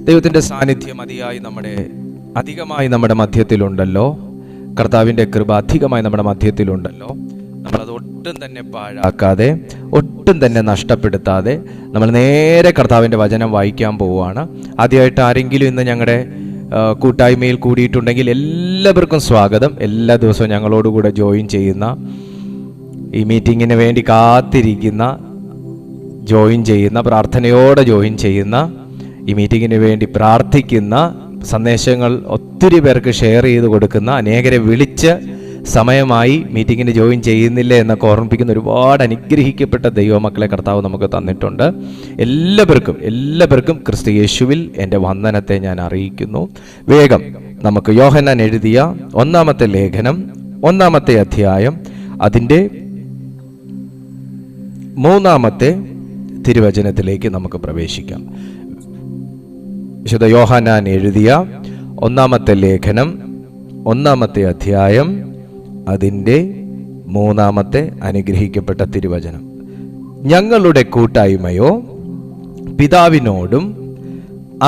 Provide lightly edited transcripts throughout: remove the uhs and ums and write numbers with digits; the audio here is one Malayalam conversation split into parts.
ദൈവത്തിൻ്റെ സാന്നിധ്യം അധികമായി നമ്മുടെ മധ്യത്തിലുണ്ടല്ലോ. കർത്താവിൻ്റെ കൃപ അധികമായി നമ്മുടെ മധ്യത്തിലുണ്ടല്ലോ. നമ്മളത് ഒട്ടും തന്നെ പാഴാക്കാതെ, ഒട്ടും തന്നെ നഷ്ടപ്പെടുത്താതെ നമ്മൾ നേരെ കർത്താവിൻ്റെ വചനം വായിക്കാൻ പോവുകയാണ്. ആദ്യമായിട്ട് ആരെങ്കിലും ഇന്ന് ഞങ്ങളുടെ കൂട്ടായ്മയിൽ കൂടിയിട്ടുണ്ടെങ്കിൽ എല്ലാവർക്കും സ്വാഗതം. എല്ലാ ദിവസവും ഞങ്ങളോടുകൂടെ ജോയിൻ ചെയ്യുന്ന, ഈ മീറ്റിങ്ങിന് വേണ്ടി കാത്തിരിക്കുന്ന, ജോയിൻ ചെയ്യുന്ന, പ്രാർത്ഥനയോടെ ജോയിൻ ചെയ്യുന്ന, ഈ മീറ്റിങ്ങിന് വേണ്ടി പ്രാർത്ഥിക്കുന്ന, സന്ദേശങ്ങൾ ഒത്തിരി പേർക്ക് ഷെയർ ചെയ്ത് കൊടുക്കുന്ന, അനേകരെ വിളിച്ച് സമയമായി മീറ്റിങ്ങിന് ജോയിൻ ചെയ്യുന്നില്ല എന്നൊക്കെ ഓർമ്മിപ്പിക്കുന്ന ഒരുപാട് അനുഗ്രഹിക്കപ്പെട്ട ദൈവമക്കളെ കർത്താവ് നമുക്ക് തന്നിട്ടുണ്ട്. എല്ലാവർക്കും ക്രിസ്തു യേശുവിൽ എൻ്റെ വന്ദനത്തെ ഞാൻ അറിയിക്കുന്നു. വേഗം നമുക്ക് യോഹന്നാൻ എഴുതിയ 1-ാമത്തെ ലേഖനം 1-ാമത്തെ അധ്യായം അതിൻ്റെ 3-ാമത്തെ തിരുവചനത്തിലേക്ക് നമുക്ക് പ്രവേശിക്കാം. വിശുദ്ധ യോഹന്നാൻ എഴുതിയ 1-ാമത്തെ ലേഖനം 1-ാമത്തെ അധ്യായം അതിൻ്റെ 3-ാമത്തെ അനുഗ്രഹിക്കപ്പെട്ട തിരുവചനം. ഞങ്ങളുടെ കൂട്ടായ്മയോ പിതാവിനോടും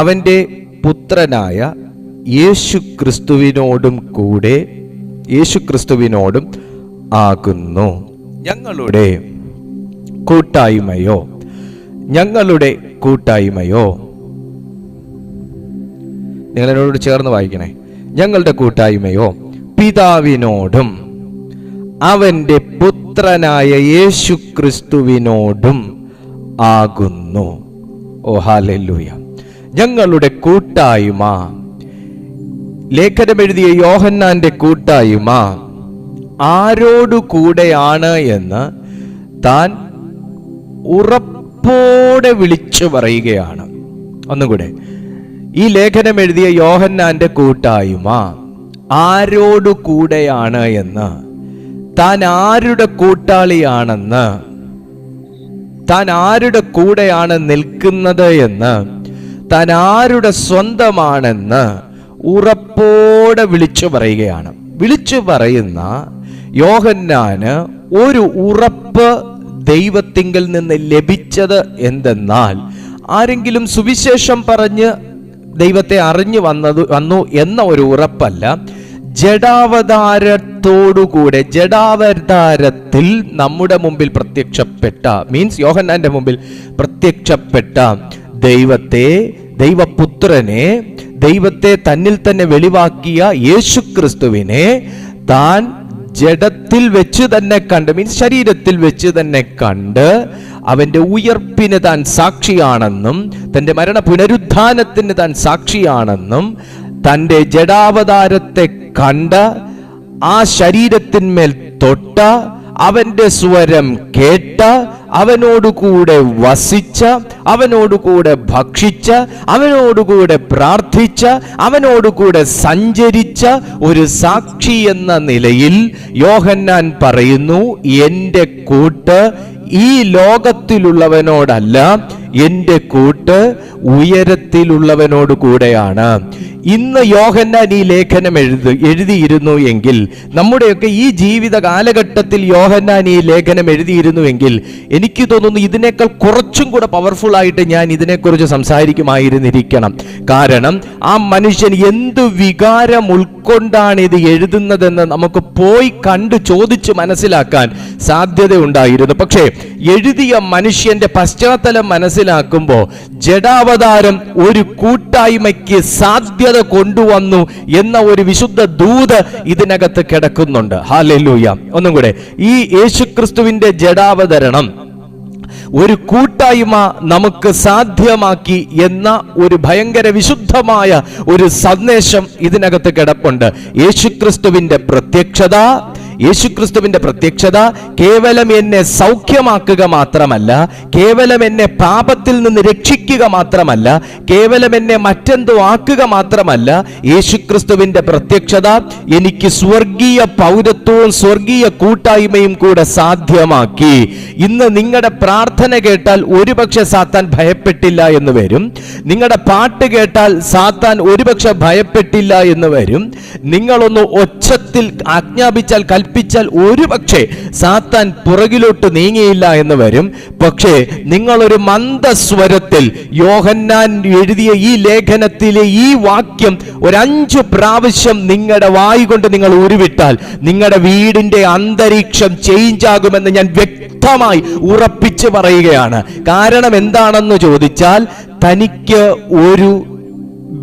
അവൻ്റെ പുത്രനായ യേശുക്രിസ്തുവിനോടും ആകുന്നു. ഞങ്ങളുടെ കൂട്ടായ്മയോ നിങ്ങളെന്നോട് ചേർന്ന് വായിക്കണേ. ഞങ്ങളുടെ കൂട്ടായ്മയോ പിതാവിനോടും അവൻ്റെ പുത്രനായ യേശുക്രിസ്തുവിനോടും ആകുന്നു. ഓ ഹല്ലേലൂയ. ഞങ്ങളുടെ കൂട്ടായ്മ, ലേഖനം എഴുതിയ യോഹന്നാന്റെ കൂട്ടായ്മ ആരോടുകൂടെയാണ് എന്ന് താൻ ഉറപ്പോടെ വിളിച്ചു പറയുകയാണ്. ഒന്നുകൂടെ, ഈ ലേഖനം എഴുതിയ യോഹന്നാന്റെ കൂട്ടായ്മ ആരോടുകൂടെയാണ് എന്ന്, താൻ ആരുടെ കൂട്ടാളിയാണെന്ന്, താൻ ആരുടെ കൂടെയാണ് നിൽക്കുന്നത് എന്ന്, താൻ ആരുടെ സ്വന്തമാണെന്ന് ഉറപ്പോടെ വിളിച്ചു പറയുകയാണ്. വിളിച്ചു പറയുന്ന യോഹന്നാന് ഒരു ഉറപ്പ് ദൈവത്തിങ്കൽ നിന്ന് ലഭിച്ചത് എന്തെന്നാൽ, ആരെങ്കിലും സുവിശേഷം പറഞ്ഞ് ദൈവത്തെ അറിഞ്ഞു വന്നു എന്ന ഒരു ഉറപ്പല്ല, ജഡാവതാരത്തിൽ നമ്മുടെ മുമ്പിൽ പ്രത്യക്ഷപ്പെട്ട, മീൻസ് യോഹന്നാന്റെ മുമ്പിൽ പ്രത്യക്ഷപ്പെട്ട ദൈവപുത്രനെ, ദൈവത്തെ തന്നിൽ തന്നെ വെളിവാക്കിയ യേശുക്രിസ്തുവിനെ താൻ ജഡത്തിൽ വെച്ച് തന്നെ കണ്ട്, മീൻസ് ശരീരത്തിൽ വെച്ച് തന്നെ കണ്ട്, അവന്റെ ഉയർപ്പിന് താൻ സാക്ഷിയാണെന്നും തന്റെ മരണ പുനരുത്ഥാനത്തിന് താൻ സാക്ഷിയാണെന്നും, തന്റെ ജഡാവതാരത്തെ കണ്ട, ആ ശരീരത്തിന്മേൽ തൊട്ട, അവന്റെ സ്വരം കേട്ട, അവനോടുകൂടെ വസിച്ച, അവനോടുകൂടെ ഭക്ഷിച്ച, അവനോടുകൂടെ പ്രാർത്ഥിച്ച, അവനോടുകൂടെ സഞ്ചരിച്ച ഒരു സാക്ഷി എന്ന നിലയിൽ യോഹന്നാൻ പറയുന്നു, എൻ്റെ കൂട്ട് ഈ ലോകത്തിലുള്ളവനോടല്ല, എൻ്റെ കൂട്ട് ഉയരത്തിലുള്ളവനോട് കൂടെയാണ്. ഇന്ന് യോഹന്നാൻ ഈ ലേഖനം എഴുതിയിരുന്നു എങ്കിൽ, നമ്മുടെയൊക്കെ ഈ ജീവിത കാലഘട്ടത്തിൽ യോഹന്നാൻ ഈ ലേഖനം എഴുതിയിരുന്നുവെങ്കിൽ, എനിക്ക് തോന്നുന്നു ഇതിനേക്കാൾ കുറച്ചും കൂടെ പവർഫുൾ ആയിട്ട് ഞാൻ ഇതിനെക്കുറിച്ച് സംസാരിക്കുമായിരുന്നിരിക്കണം. കാരണം ആ മനുഷ്യൻ എന്ത് വികാരം ഉൾക്കൊണ്ടാണ് ഇത് എഴുതുന്നതെന്ന് നമുക്ക് പോയി കണ്ട് ചോദിച്ച് മനസ്സിലാക്കാൻ സാധ്യതയുണ്ടായിരുന്നു. പക്ഷേ എഴുതിയ മനുഷ്യന്റെ പശ്ചാത്തലം മനസ്സിലാക്കുമ്പോൾ ജഡാവതാരം ഒരു കൂട്ടായ്മയ്ക്ക് സാധ്യത കൊണ്ടുവന്നു എന്ന ഒരു വിശുദ്ധ ദൂത് ഇതിനകത്ത് കിടക്കുന്നുണ്ട്. ഹല്ലേലൂയ. ഒന്നും കൂടെ, ഈ യേശുക്രിസ്തുവിന്റെ ജഡാവതരണം ഒരു കൂട്ടായ്മ നമുക്ക് സാധ്യമാക്കി എന്ന ഒരു ഭയങ്കര വിശുദ്ധമായ ഒരു സന്ദേശം ഇതിനകത്ത് കിടപ്പുണ്ട്. യേശുക്രിസ്തുവിന്റെ പ്രത്യക്ഷത കേവലം എന്നെ സൗഖ്യമാക്കുക മാത്രമല്ല, കേവലം എന്നെ പാപത്തിൽ നിന്ന് രക്ഷിക്കുക മാത്രമല്ല, കേവലം എന്നെ മറ്റെന്തോ ആക്കുക മാത്രമല്ല, യേശുക്രിസ്തുവിന്റെ പ്രത്യക്ഷത എനിക്ക് സ്വർഗീയ പൗരത്വവും സ്വർഗീയ കൂട്ടായ്മയും കൂടെ സാധ്യമാക്കി. ഇന്ന് നിങ്ങളുടെ പ്രാർത്ഥന കേട്ടാൽ ഒരുപക്ഷെ സാത്താൻ ഭയപ്പെട്ടില്ല എന്ന് വരും. നിങ്ങളുടെ പാട്ട് കേട്ടാൽ സാത്താൻ ഒരുപക്ഷെ ഭയപ്പെട്ടില്ല എന്ന് വരും. നിങ്ങളൊന്ന് ഒച്ചത്തിൽ ആജ്ഞാപിച്ചാൽ കൽപ്പിച്ചാൽ ഒരു പക്ഷേ സാത്താൻ പുറകിലോട്ട് നീങ്ങിയില്ല എന്ന് വരും. പക്ഷേ നിങ്ങളൊരു മന്ദസ്വരത്തിൽ യോഹന്നാൻ എഴുതിയ ഈ ലേഖനത്തിലെ ഈ വാക്യം ഒരു 5 പ്രാവശ്യം നിങ്ങളുടെ വായി കൊണ്ട് നിങ്ങൾ ഉരുവിട്ടാൽ നിങ്ങളുടെ വീടിന്റെ അന്തരീക്ഷം ചേഞ്ച് ആകുമെന്ന് ഞാൻ വ്യക്തമായി ഉറപ്പിച്ച് പറയുകയാണ്. കാരണം എന്താണെന്ന് ചോദിച്ചാൽ, തനിക്ക് ഒരു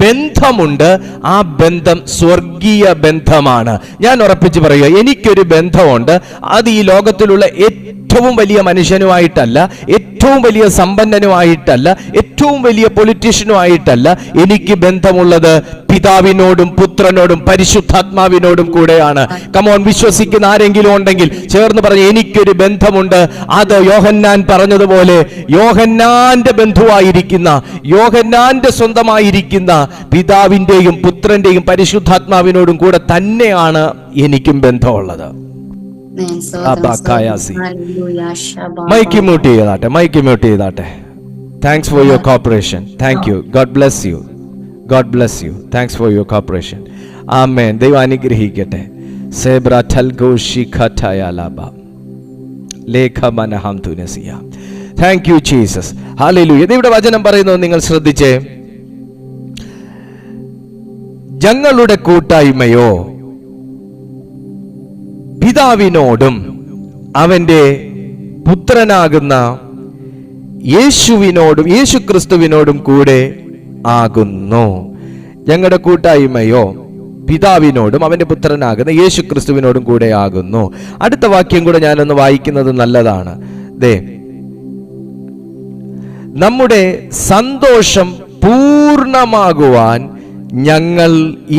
ബന്ധമുണ്ട്. ആ ബന്ധം സ്വർഗീയ ബന്ധമാണ്. ഞാൻ ഉറപ്പിച്ച് പറയുക, എനിക്കൊരു ബന്ധമുണ്ട്. അത് ഈ ലോകത്തിലുള്ള ഏറ്റവും വലിയ മനുഷ്യനുമായിട്ടല്ല, ഏറ്റവും വലിയ സമ്പന്നനുമായിട്ടല്ല, ഏറ്റവും വലിയ പൊളിറ്റീഷ്യനുമായിട്ടല്ല. എനിക്ക് ബന്ധമുള്ളത് പിതാവിനോടും പുത്രനോടും പരിശുദ്ധാത്മാവിനോടും കൂടെയാണ്. കമോൺ, വിശ്വസിക്കുന്ന ആരെങ്കിലും ഉണ്ടെങ്കിൽ ചേർന്ന് പറഞ്ഞ്, എനിക്കൊരു ബന്ധമുണ്ട്. അത് യോഹന്നാൻ പറഞ്ഞതുപോലെ യോഹന്നാന്റെ ബന്ധുവായിരിക്കുന്ന, യോഹന്നാന്റെ സ്വന്തമായിരിക്കുന്ന പിതാവിന്റെയും പുത്രന്റെയും പരിശുദ്ധാത്മാവിനോടും കൂടെ തന്നെയാണ് എനിക്കും ബന്ധമുള്ളത്. മൈക്ക് മ്യൂട്ട് ചെയ്താട്ടെ. Thanks for your cooperation. Thank you. God bless you. God bless you. Thanks for your cooperation. Amen. ദൈവം അനുഗ്രഹിക്കട്ടെ. സേബ്ര ഠൽഗോഷി ഖഠയാലാബ ലേഖമനഹം തുനസിയ. Thank you Jesus. ഹല്ലേലൂയ. ഇവിടെ വചനം പറയുന്നത് നിങ്ങൾ ശ്രദ്ധിച്ചേ. ഞങ്ങളുടെ കൂട്ടായ്മയോ പിതാവിനോടും അവന്റെ പുത്രനാകുന്ന യേശുവിനോടും യേശുക്രിസ്തുവിനോടും കൂടെ ആകുന്നു. ഞങ്ങളുടെ കൂട്ടായ്മയോ പിതാവിനോടും അവന്റെ പുത്രനാകുന്ന യേശുക്രിസ്തുവിനോടും കൂടെ ആകുന്നു. അടുത്ത വാക്യം കൂടെ ഞാനൊന്ന് വായിക്കുന്നത് നല്ലതാണ്. നമ്മുടെ സന്തോഷം പൂർണ്ണമാകുവാൻ ഞങ്ങൾ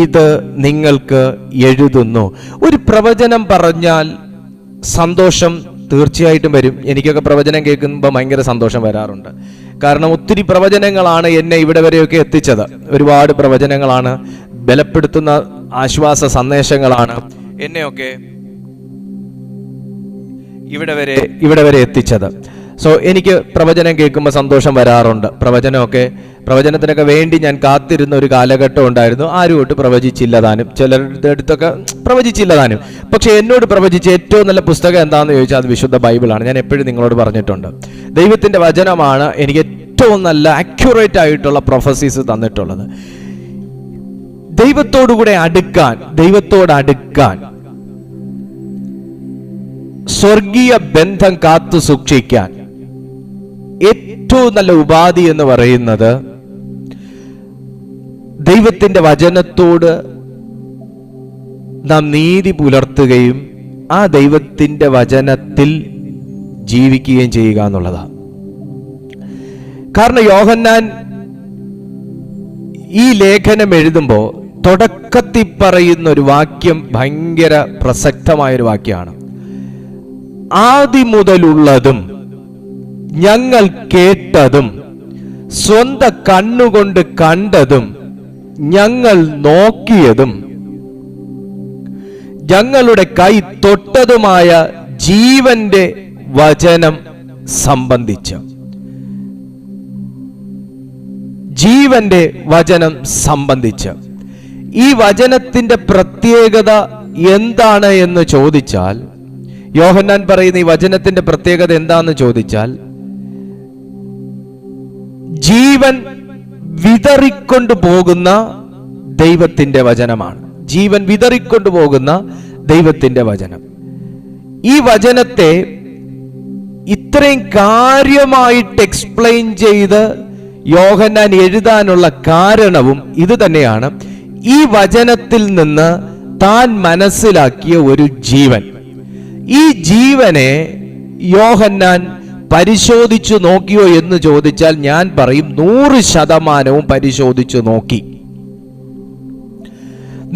ഇത് നിങ്ങൾക്ക് എഴുതുന്നു. ഒരു പ്രവചനം പറഞ്ഞാൽ സന്തോഷം തീർച്ചയായിട്ടും വരും. എനിക്കൊക്കെ പ്രവചനം കേൾക്കുമ്പോൾ ഭയങ്കര സന്തോഷം വരാറുണ്ട്. കാരണം ഒത്തിരി പ്രവചനങ്ങളാണ് എന്നെ ഇവിടെ വരെയൊക്കെ എത്തിച്ചത്. ഒരുപാട് പ്രവചനങ്ങളാണ്, ബലപ്പെടുത്തുന്ന ആശ്വാസ സന്ദേശങ്ങളാണ് എന്നെയൊക്കെ ഇവിടെ വരെ എത്തിച്ചത്. സോ എനിക്ക് പ്രവചനം കേൾക്കുമ്പോൾ സന്തോഷം വരാറുണ്ട്. പ്രവചനത്തിനൊക്കെ വേണ്ടി ഞാൻ കാത്തിരുന്ന ഒരു കാലഘട്ടം ഉണ്ടായിരുന്നു. ആരും ഒട്ട് പ്രവചിച്ചില്ല താനും, ചിലരുടെ അടുത്തൊക്കെ പ്രവചിച്ചില്ല താനും. പക്ഷെ എന്നോട് പ്രവചിച്ച ഏറ്റവും നല്ല പുസ്തകം എന്താണെന്ന് ചോദിച്ചാൽ അത് വിശുദ്ധ ബൈബിളാണ്. ഞാൻ എപ്പോഴും നിങ്ങളോട് പറഞ്ഞിട്ടുണ്ട്, ദൈവത്തിന്റെ വചനമാണ് എനിക്ക് ഏറ്റവും നല്ല അക്യുറേറ്റ് ആയിട്ടുള്ള പ്രൊഫസീസ് തന്നിട്ടുള്ളത്. ദൈവത്തോട് അടുക്കാൻ സ്വർഗീയ ബന്ധം കാത്തു സൂക്ഷിക്കാൻ ഏറ്റവും നല്ല ഉപാധി എന്ന് പറയുന്നത് ദൈവത്തിന്റെ വചനത്തോട് നാം നീതി പുലർത്തുകയും ആ ദൈവത്തിന്റെ വചനത്തിൽ ജീവിക്കുകയും ചെയ്യുക എന്നുള്ളതാണ്. കാരണം യോഹന്നാൻ ഈ ലേഖനം എഴുതുമ്പോൾ തുടക്കത്തിൽ പറയുന്ന ഒരു വാക്യം ഭയങ്കര പ്രസക്തമായൊരു വാക്യമാണ്. ആദി മുതലുള്ളതും ഞങ്ങൾ കേട്ടതും സ്വന്തം കണ്ണുകൊണ്ട് കണ്ടതും ഞങ്ങൾ നോക്കിയതും ഞങ്ങളുടെ കൈ തൊട്ടതുമായ ജീവന്റെ വചനം സംബന്ധിച്ച് ഈ വചനത്തിന്റെ പ്രത്യേകത എന്താണ് എന്ന് ചോദിച്ചാൽ, യോഹന്നാൻ പറയുന്ന ഈ വചനത്തിന്റെ പ്രത്യേകത എന്താണെന്ന് ചോദിച്ചാൽ, ജീവൻ വിതറിക്കൊണ്ടു പോകുന്ന ദൈവത്തിന്റെ വചനമാണ്. ജീവൻ വിതറിക്കൊണ്ടു പോകുന്ന ദൈവത്തിന്റെ വചനം. ഈ വചനത്തെ ഇത്രയും കാര്യമായിട്ട് എക്സ്പ്ലെയിൻ ചെയ്ത് യോഹന്നാൻ എഴുതാനുള്ള കാരണവും ഇത് തന്നെയാണ്. ഈ വചനത്തിൽ നിന്ന് താൻ മനസ്സിലാക്കിയ ഒരു ജീവൻ, ഈ ജീവനെ യോഹന്നാൻ പരിശോധിച്ചു നോക്കിയോ എന്ന് ചോദിച്ചാൽ ഞാൻ പറയും 100% പരിശോധിച്ചു നോക്കി.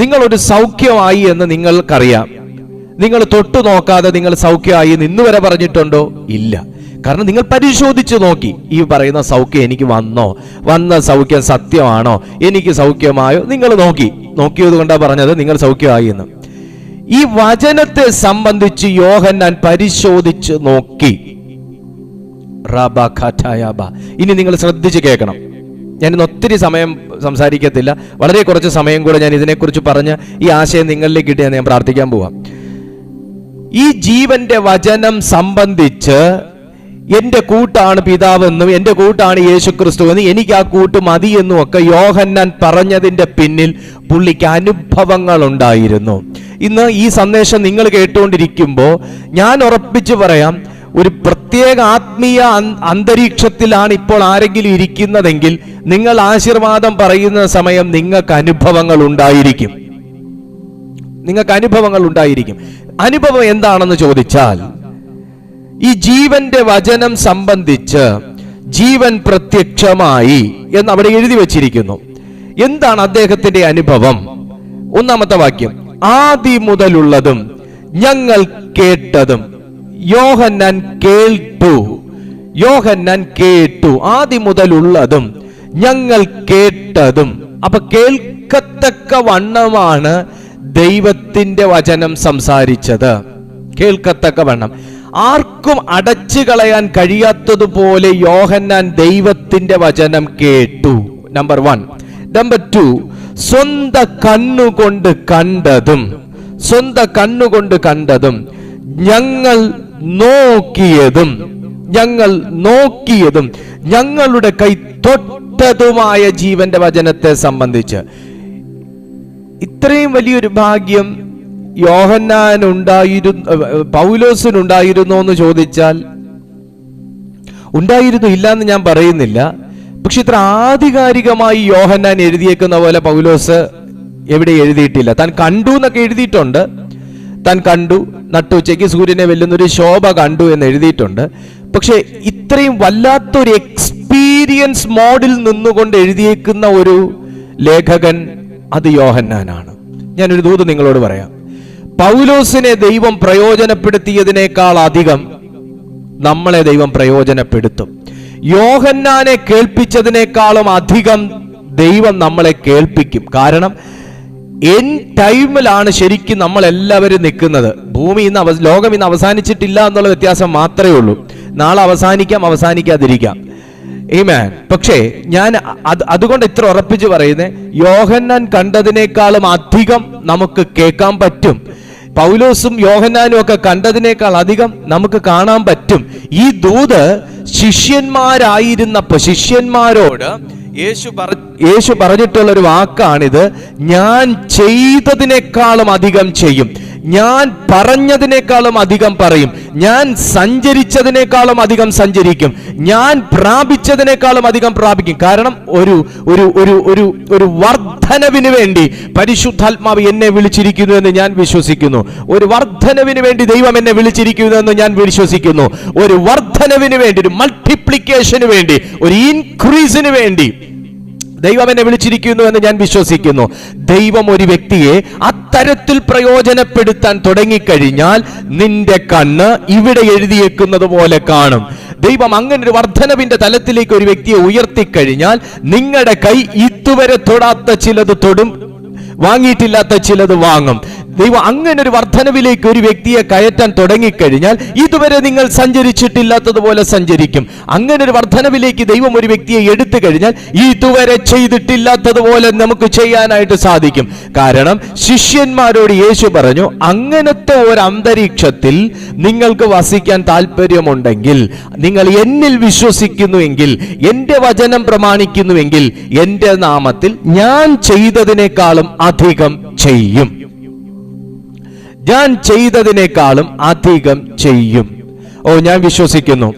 നിങ്ങളൊരു സൗഖ്യമായി എന്ന് നിങ്ങൾക്കറിയാം. നിങ്ങൾ തൊട്ടു നോക്കാതെ നിങ്ങൾ സൗഖ്യമായി എന്ന് ഇന്ന് വരെ പറഞ്ഞിട്ടുണ്ടോ? ഇല്ല. കാരണം നിങ്ങൾ പരിശോധിച്ചു നോക്കി. ഈ പറയുന്ന സൗഖ്യം എനിക്ക് വന്ന സൗഖ്യം സത്യമാണോ, എനിക്ക് സൗഖ്യമായോ? നിങ്ങൾ നോക്കിയത് കൊണ്ടാണ് പറഞ്ഞത് നിങ്ങൾ സൗഖ്യമായി എന്ന്. ഈ വചനത്തെ സംബന്ധിച്ച് യോഹന്നാൻ പരിശോധിച്ച് നോക്കി. ഇനി നിങ്ങൾ ശ്രദ്ധിച്ച് കേൾക്കണം. ഞാനിന്ന് ഒത്തിരി സമയം സംസാരിക്കത്തില്ല, വളരെ കുറച്ച് സമയം കൂടെ ഞാൻ ഇതിനെക്കുറിച്ച് പറഞ്ഞ് ഈ ആശയം നിങ്ങളിലേക്ക് കിട്ടിയാൽ ഞാൻ പ്രാർത്ഥിക്കാൻ പോവാം. ഈ ജീവന്റെ വചനം സംബന്ധിച്ച് എന്റെ കൂട്ടാണ് പിതാവെന്നും എന്റെ കൂട്ടാണ് യേശുക്രിസ്തു എന്നും എനിക്ക് ആ കൂട്ട് മതിയെന്നും ഒക്കെ യോഹന്നാൻ പറഞ്ഞതിന്റെ പിന്നിൽ പുള്ളിക്ക് അനുഭവങ്ങൾ ഉണ്ടായിരുന്നു. ഇന്ന് ഈ സന്ദേശം നിങ്ങൾ കേട്ടുകൊണ്ടിരിക്കുമ്പോൾ ഞാൻ ഉറപ്പിച്ചു പറയാം, ഒരു പ്രത്യേക ആത്മീയ അന്തരീക്ഷത്തിലാണ് ഇപ്പോൾ ആരെങ്കിലും ഇരിക്കുന്നതെങ്കിൽ നിങ്ങൾ ആശീർവാദം പറയുന്ന സമയം നിങ്ങൾക്ക് അനുഭവങ്ങൾ ഉണ്ടായിരിക്കും. അനുഭവം എന്താണെന്ന് ചോദിച്ചാൽ, ഈ ജീവന്റെ വചനം സംബന്ധിച്ച് ജീവൻ പ്രത്യക്ഷമായി എന്ന് അവിടെ എഴുതി വച്ചിരിക്കുന്നു. എന്താണ് അദ്ദേഹത്തിന്റെ അനുഭവം? ഒന്നാമത്തെ വാക്യം, ആദി മുതലുള്ളതും ഞങ്ങൾ കേട്ടതും. യോഹന്നാൻ കേട്ടു. ആദി മുതലുള്ളതും ഞങ്ങൾ കേട്ടതും. അപ്പൊ കേൾക്കത്തക്ക വണ്ണമാണ് ദൈവത്തിന്റെ വചനം സംസാരിച്ചത്. കേൾക്കത്തക്ക വണ്ണം, ആർക്കും അടച്ചു കളയാൻ കഴിയാത്തതുപോലെ യോഹന്നാൻ ദൈവത്തിന്റെ വചനം കേട്ടു. നമ്പർ 1. നമ്പർ 2, സ്വന്തം കണ്ണുകൊണ്ട് കണ്ടതും ഞങ്ങൾ നോക്കിയതും ഞങ്ങളുടെ കൈ തൊട്ടതുമായ ജീവന്റെ വചനത്തെ സംബന്ധിച്ച്. ഇത്രയും വലിയൊരു ഭാഗ്യം പൗലോസിനുണ്ടായിരുന്നു എന്ന് ചോദിച്ചാൽ ഉണ്ടായിരുന്നു, ഇല്ല എന്ന് ഞാൻ പറയുന്നില്ല. പക്ഷെ ഇത്ര ആധികാരികമായി യോഹന്നാൻ എഴുതിയേക്കുന്ന പോലെ പൗലോസ് എവിടെ എഴുതിയിട്ടില്ല. താൻ കണ്ടു എന്നൊക്കെ എഴുതിയിട്ടുണ്ട്. താൻ കണ്ടു, നട്ടുച്ചയ്ക്ക് സൂര്യനെ വെല്ലുന്നൊരു ശോഭ കണ്ടു എന്ന് എഴുതിയിട്ടുണ്ട്. പക്ഷെ ഇത്രയും വല്ലാത്തൊരു എക്സ്പീരിയൻസ് മോഡിൽ നിന്നുകൊണ്ട് എഴുതിയേക്കുന്ന ഒരു ലേഖകൻ അത് യോഹന്നാനാണ്. ഞാനൊരു ദൂത് നിങ്ങളോട് പറയാം. പൗലോസിനെ ദൈവം പ്രയോജനപ്പെടുത്തിയതിനേക്കാൾ അധികം നമ്മളെ ദൈവം പ്രയോജനപ്പെടുത്തും. യോഹന്നാനെ കേൾപ്പിച്ചതിനേക്കാളും അധികം ദൈവം നമ്മളെ കേൾപ്പിക്കും. കാരണം എൻ ടൈമിലാണ് ശരിക്കും നമ്മൾ എല്ലാവരും നിൽക്കുന്നത്. ലോകം ഇന്ന് അവസാനിച്ചിട്ടില്ല എന്നുള്ള വ്യത്യാസം മാത്രമേ ഉള്ളൂ. നാളെ അവസാനിക്കാതിരിക്കാം. ആമേൻ. പക്ഷേ ഞാൻ അതുകൊണ്ട് ഇത്ര ഉറപ്പിച്ച് പറയുന്നത്, യോഹന്നാൻ കണ്ടതിനേക്കാളും അധികം നമുക്ക് കേൾക്കാൻ പറ്റും. പൗലോസും യോഹന്നാനും ഒക്കെ കണ്ടതിനേക്കാൾ അധികം നമുക്ക് കാണാൻ പറ്റും. ഈ ദൂത് ശിഷ്യന്മാരോട് യേശു പറഞ്ഞിട്ടുള്ള ഒരു വാക്കാണിത്. ഞാൻ ചെയ്തതിനേക്കാളും അധികം ചെയ്യും, ഞാൻ പറഞ്ഞതിനേക്കാളും അധികം പറയും, ഞാൻ സഞ്ചരിച്ചതിനേക്കാളും അധികം സഞ്ചരിക്കും, ഞാൻ പ്രാപിച്ചതിനേക്കാളും അധികം പ്രാപിക്കും. കാരണം ഒരു ഒരു ഒരു ഒരു ഒരു വർധനവിന് വേണ്ടി പരിശുദ്ധാത്മാവ് എന്നെ വിളിച്ചിരിക്കുന്നു എന്ന് ഞാൻ വിശ്വസിക്കുന്നു. ഒരു വർധനവിന് വേണ്ടി ദൈവം എന്നെ വിളിച്ചിരിക്കുന്നു എന്ന് ഞാൻ വിശ്വസിക്കുന്നു. ഒരു വർധനവിന് വേണ്ടി, ഒരു മൾട്ടിപ്ലിക്കേഷന് വേണ്ടി, ഒരു ഇൻക്രീസിന് വേണ്ടി ദൈവം എന്നെ വിളിച്ചിരിക്കുന്നു എന്ന് ഞാൻ വിശ്വസിക്കുന്നു. ദൈവം ഒരു വ്യക്തിയെ അത്തരത്തിൽ പ്രയോജനപ്പെടുത്താൻ തുടങ്ങിക്കഴിഞ്ഞാൽ നിന്റെ കണ്ണ് ഇവിടെ എഴുതിയേക്കുന്നത് പോലെ കാണും. ദൈവം അങ്ങനെ ഒരു വർധനവിന്റെ തലത്തിലേക്ക് ഒരു വ്യക്തിയെ ഉയർത്തിക്കഴിഞ്ഞാൽ നിങ്ങളുടെ കൈ ഇതുവരെ തൊടാത്ത ചിലത് തൊടും, വാങ്ങിയിട്ടില്ലാത്ത ചിലത് വാങ്ങും. ദൈവം അങ്ങനെ ഒരു വർധനവിലേക്ക് ഒരു വ്യക്തിയെ കയറ്റാൻ തുടങ്ങിക്കഴിഞ്ഞാൽ ഇതുവരെ നിങ്ങൾ സഞ്ചരിച്ചിട്ടില്ലാത്തതുപോലെ സഞ്ചരിക്കും. അങ്ങനെ ഒരു വർധനവിലേക്ക് ദൈവം ഒരു വ്യക്തിയെ എടുത്തു കഴിഞ്ഞാൽ ഇതുവരെ ചെയ്തിട്ടില്ലാത്തതുപോലെ നമുക്ക് ചെയ്യാനായിട്ട് സാധിക്കും. കാരണം ശിഷ്യന്മാരോട് യേശു പറഞ്ഞു, അങ്ങനത്തെ ഒരു അന്തരീക്ഷത്തിൽ നിങ്ങൾക്ക് വസിക്കാൻ താല്പര്യമുണ്ടെങ്കിൽ, നിങ്ങൾ എന്നിൽ വിശ്വസിക്കുന്നുവെങ്കിൽ, എന്റെ വചനം പ്രമാണിക്കുന്നുവെങ്കിൽ, എന്റെ നാമത്തിൽ ഞാൻ ചെയ്തതിനേക്കാളും അധികം ചെയ്യും. ഞാൻ ചെയ്തതിനേക്കാളും അധികം ചെയ്യും. ഞാൻ വിശ്വസിക്കുന്നു.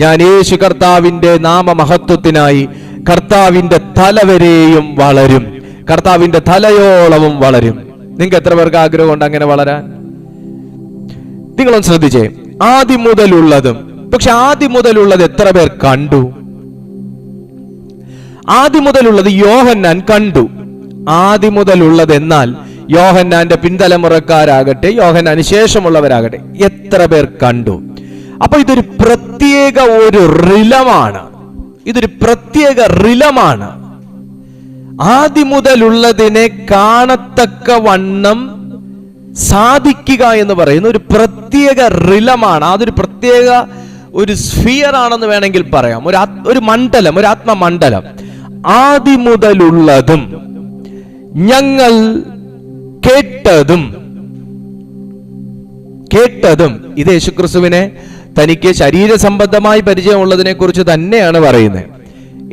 ഞാൻ യേശു കർത്താവിന്റെ നാമമഹത്വത്തിനായി കർത്താവിന്റെ തലവരെയും വളരും, കർത്താവിന്റെ തലയോളവും വളരും. നിങ്ങൾക്ക് എത്ര പേർക്ക് ആഗ്രഹമുണ്ട് അങ്ങനെ വളരാൻ? നിങ്ങളൊന്ന് ശ്രദ്ധിച്ചേ. ആദ്യം മുതലുള്ളതും. പക്ഷെ ആദ്യം മുതലുള്ളത് എത്ര പേർ കണ്ടു? ആദ്യം മുതലുള്ളത് യോഹന്നാൻ കണ്ടു. ആദ്യം മുതലുള്ളത് എന്നാൽ യോഹന്നാന്റെ പിൻതലമുറക്കാരാകട്ടെ, യോഹന്നാന് ശേഷമുള്ളവരാകട്ടെ, എത്ര പേർ കണ്ടു? അപ്പൊ ഇതൊരു പ്രത്യേക ഒരു റിലമാണ്. ആദ്യം മുതലുള്ളതിനെ കാണത്തക്ക വണ്ണം സാധിക്കുക എന്ന് പറയുന്ന ഒരു പ്രത്യേക റിലമാണ്. അതൊരു പ്രത്യേക ഒരു സ്ഫിയർ ആണെന്ന് വേണമെങ്കിൽ പറയാം. ഒരു മണ്ഡലം, ഒരു ആത്മമണ്ഡലം. ആദ്യം മുതലുള്ളതും ഞങ്ങൾ കേട്ടതും ഇത് യേശുക്രിസ്തുവിനെ തനിക്ക് ശരീര സംബന്ധമായി പരിചയമുള്ളതിനെ കുറിച്ച് തന്നെയാണ് പറയുന്നത്.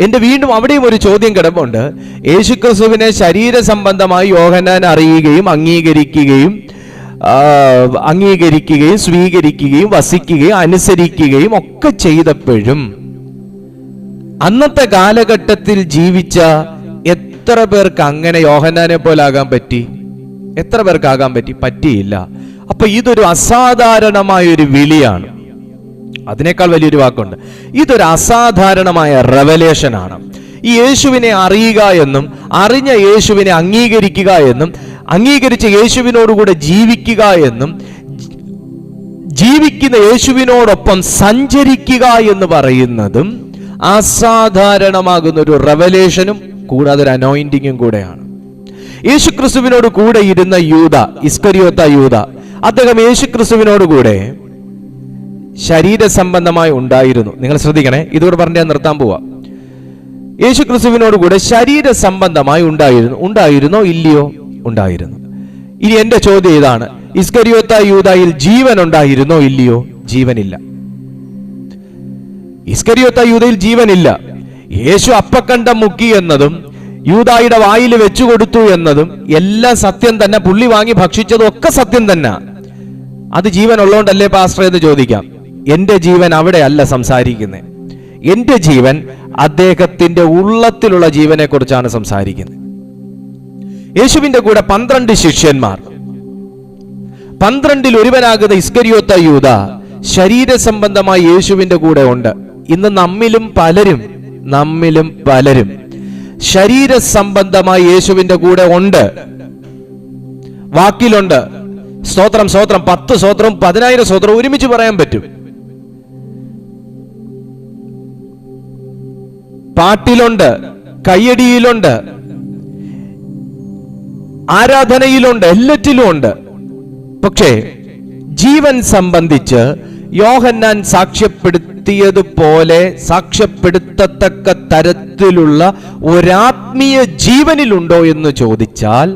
എന്റെ വീണ്ടും അവിടെയും ഒരു ചോദ്യം കിടപ്പുണ്ട്. യേശുക്രിസ്തുവിനെ ശരീര സംബന്ധമായി യോഹന്നാൻ അറിയുകയും അംഗീകരിക്കുകയും സ്വീകരിക്കുകയും വസിക്കുകയും അനുസരിക്കുകയും ഒക്കെ ചെയ്തപ്പോഴും അന്നത്തെ കാലഘട്ടത്തിൽ ജീവിച്ച എത്ര പേർക്ക് അങ്ങനെ യോഹന്നാനെ പോലെ ആകാൻ പറ്റി? എത്ര പേർക്ക് ആകാൻ പറ്റി? പറ്റിയില്ല. അപ്പൊ ഇതൊരു അസാധാരണമായ ഒരു വിളിയാണ്. അതിനേക്കാൾ വലിയൊരു വാക്കുണ്ട്. ഇതൊരു അസാധാരണമായ റെവലേഷൻ ആണ്. ഈ യേശുവിനെ അറിയുക എന്നും അറിഞ്ഞ യേശുവിനെ അംഗീകരിക്കുക എന്നും അംഗീകരിച്ച യേശുവിനോടുകൂടെ ജീവിക്കുക എന്നും ജീവിക്കുന്ന യേശുവിനോടൊപ്പം സഞ്ചരിക്കുക എന്ന് പറയുന്നതും അസാധാരണമാകുന്ന ഒരു റെവലേഷനും കൂടാതെ ഒരു അനോയിന്റിങ്ങും കൂടെയാണ്. യേശുക്രിസ്തുവിനോട് കൂടെ ഇരുന്ന യൂദ, ഇസ്കരിയോത്ത യൂദ, അദ്ദേഹം യേശുക്രിസ്തുവിനോട് കൂടെ ശരീര സംബന്ധമായി ഉണ്ടായിരുന്നു. നിങ്ങൾ ശ്രദ്ധിക്കണേ, ഇതോട് പറഞ്ഞ് ഞാൻ നിർത്താൻ പോവാ. യേശുക്രിസ്തുവിനോട് കൂടെ ശരീര സംബന്ധമായി ഉണ്ടായിരുന്നോ ഇല്ലയോ? ഉണ്ടായിരുന്നു. ഇനി എന്റെ ചോദ്യം ഇതാണ്, ഇസ്കരിയോത്ത യൂദയിൽ ജീവൻ ഉണ്ടായിരുന്നോ ഇല്ലയോ? ജീവനില്ല. ഇസ്കരിയോത്ത യൂദയിൽ ജീവനില്ല. യേശു അപ്പക്കണ്ടം മുക്കി എന്നതും യൂദായുടെ വായിൽ വെച്ചു കൊടുത്തു എന്നതും എല്ലാം സത്യം തന്നെ. പുള്ളി വാങ്ങി ഭക്ഷിച്ചതും ഒക്കെ സത്യം തന്നെ. അത് ജീവൻ ഉള്ളതുകൊണ്ടല്ലേ പാസ്റ്റർ എന്ന് ചോദിക്കാം. എന്റെ ജീവൻ അവിടെ അല്ല സംസാരിക്കുന്നത്. എന്റെ ജീവൻ അദ്ദേഹത്തിന്റെ ഉള്ളത്തിലുള്ള ജീവനെ കുറിച്ചാണ് സംസാരിക്കുന്നത്. യേശുവിന്റെ കൂടെ 12 ശിഷ്യന്മാർ, 12-ൽ ഒരുവനാകുന്ന ഇസ്കരിയോത്ത യൂദ ശരീര സംബന്ധമായി യേശുവിന്റെ കൂടെ ഉണ്ട്. ഇന്ന് നമ്മിലും പലരും ശരീര സംബന്ധമായി യേശുവിന്റെ കൂടെ ഉണ്ട്. വാക്കിലുണ്ട്. സ്തോത്രം, 10 സ്തോത്രം 10,000 സ്തോത്രം ഒരുമിച്ച് പറയാൻ പറ്റും. പാട്ടിലുണ്ട്, കയ്യടിയിലുണ്ട്, ആരാധനയിലുണ്ട്, എല്ലാറ്റിലും ഉണ്ട്. പക്ഷേ ജീവൻ സംബന്ധിച്ച് യോഹന്നാൻ സാക്ഷ്യപ്പെടുത്തിയതുപോലെ സാക്ഷ്യപ്പെടുത്തത്തക്ക തരത്തിലുള്ള ഒരാത്മീയ ജീവനിലുണ്ടോ എന്ന് ചോദിച്ചാൽ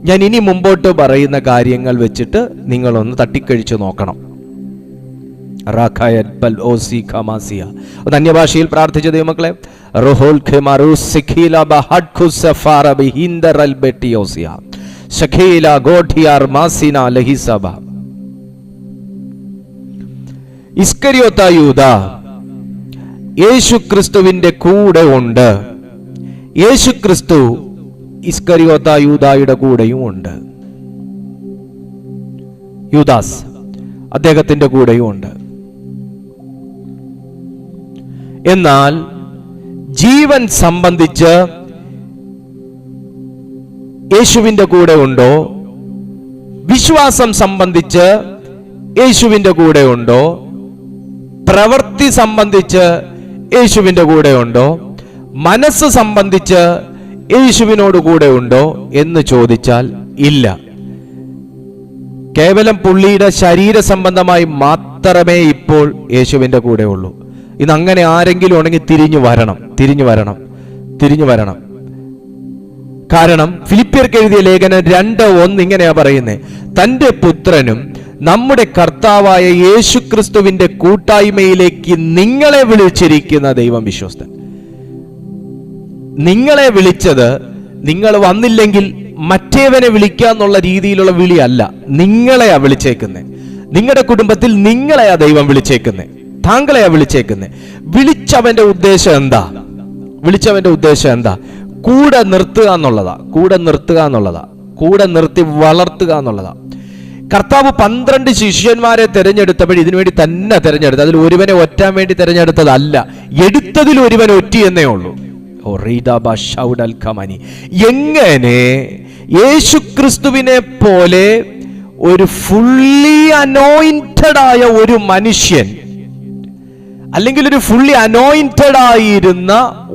ഞാൻ ഇനി മുമ്പോട്ട് പറയുന്ന കാര്യങ്ങൾ വെച്ചിട്ട് നിങ്ങളൊന്ന് തട്ടിക്കഴിച്ചു നോക്കണം. ഒന്ന് അന്യഭാഷയിൽ പ്രാർത്ഥിച്ച ദൈവമക്കളെ, ഇസ്കരിയോത്ത യൂദ യേശുക്രിസ്തുവിന്റെ കൂടെ ഉണ്ട്. യേശുക്രിസ്തു ഇസ്കരിയോത്ത യൂദായുടെ കൂടെയും ഉണ്ട്. യൂദാസ് അദ്ദേഹത്തിന്റെ കൂടെയും ഉണ്ട്. എന്നാൽ ജീവൻ സംബന്ധിച്ച് യേശുവിന്റെ കൂടെ ഉണ്ടോ? വിശ്വാസം സംബന്ധിച്ച് യേശുവിന്റെ കൂടെ ഉണ്ടോ? പ്രവൃത്തി സംബന്ധിച്ച് യേശുവിന്റെ കൂടെ ഉണ്ടോ? മനസ്സ് സംബന്ധിച്ച് യേശുവിനോട് കൂടെ ഉണ്ടോ എന്ന് ചോദിച്ചാൽ ഇല്ല. കേവലം പുള്ളിയുടെ ശരീര സംബന്ധമായി മാത്രമേ ഇപ്പോൾ യേശുവിന്റെ കൂടെ ഉള്ളൂ. ഇതങ്ങനെ ആരെങ്കിലും ഉണ്ടെങ്കിൽ തിരിഞ്ഞു വരണം. കാരണം ഫിലിപ്പിയർക്ക് എഴുതിയ ലേഖനം 2:1 ഇങ്ങനെയാ പറയുന്നത്, തന്റെ പുത്രനും നമ്മുടെ കർത്താവായ യേശുക്രിസ്തുവിന്റെ കൂട്ടായ്മയിലേക്ക് നിങ്ങളെ വിളിച്ചിരിക്കുന്ന ദൈവം വിശ്വസ്തൻ. നിങ്ങളെ വിളിച്ചത് നിങ്ങൾ വന്നില്ലെങ്കിൽ മറ്റേവനെ വിളിക്കാന്നുള്ള രീതിയിലുള്ള വിളിയല്ല, നിങ്ങളെയാ വിളിച്ചേക്കുന്നത്. നിങ്ങളുടെ കുടുംബത്തിൽ നിങ്ങളെയാ ദൈവം വിളിച്ചേക്കുന്നത്, താങ്കളെയാ വിളിച്ചേക്കുന്നത്. വിളിച്ചവന്റെ ഉദ്ദേശം എന്താ? കൂടെ നിർത്തുക എന്നുള്ളതാ, കൂടെ നിർത്തി വളർത്തുക എന്നുള്ളതാ. കർത്താവ് 12 ശിഷ്യന്മാരെ തെരഞ്ഞെടുത്തപ്പോൾ ഇതിനുവേണ്ടി തന്നെ തെരഞ്ഞെടുത്തു. അതിൽ ഒരുവനെ ഒറ്റാൻ വേണ്ടി തെരഞ്ഞെടുത്തതല്ല, എടുത്തതിൽ ഒരുവൻ ഒറ്റി എന്നേ ഉള്ളൂ. എങ്ങനെ യേശുക്രിസ്തുവിനെ പോലെ ഒരു ഫുള്ളി അനോയിന്റഡ് ആയ ഒരു മനുഷ്യൻ, അല്ലെങ്കിൽ ഒരു ഫുള്ളി അനോയിന്റഡ് ആയിരുന്ന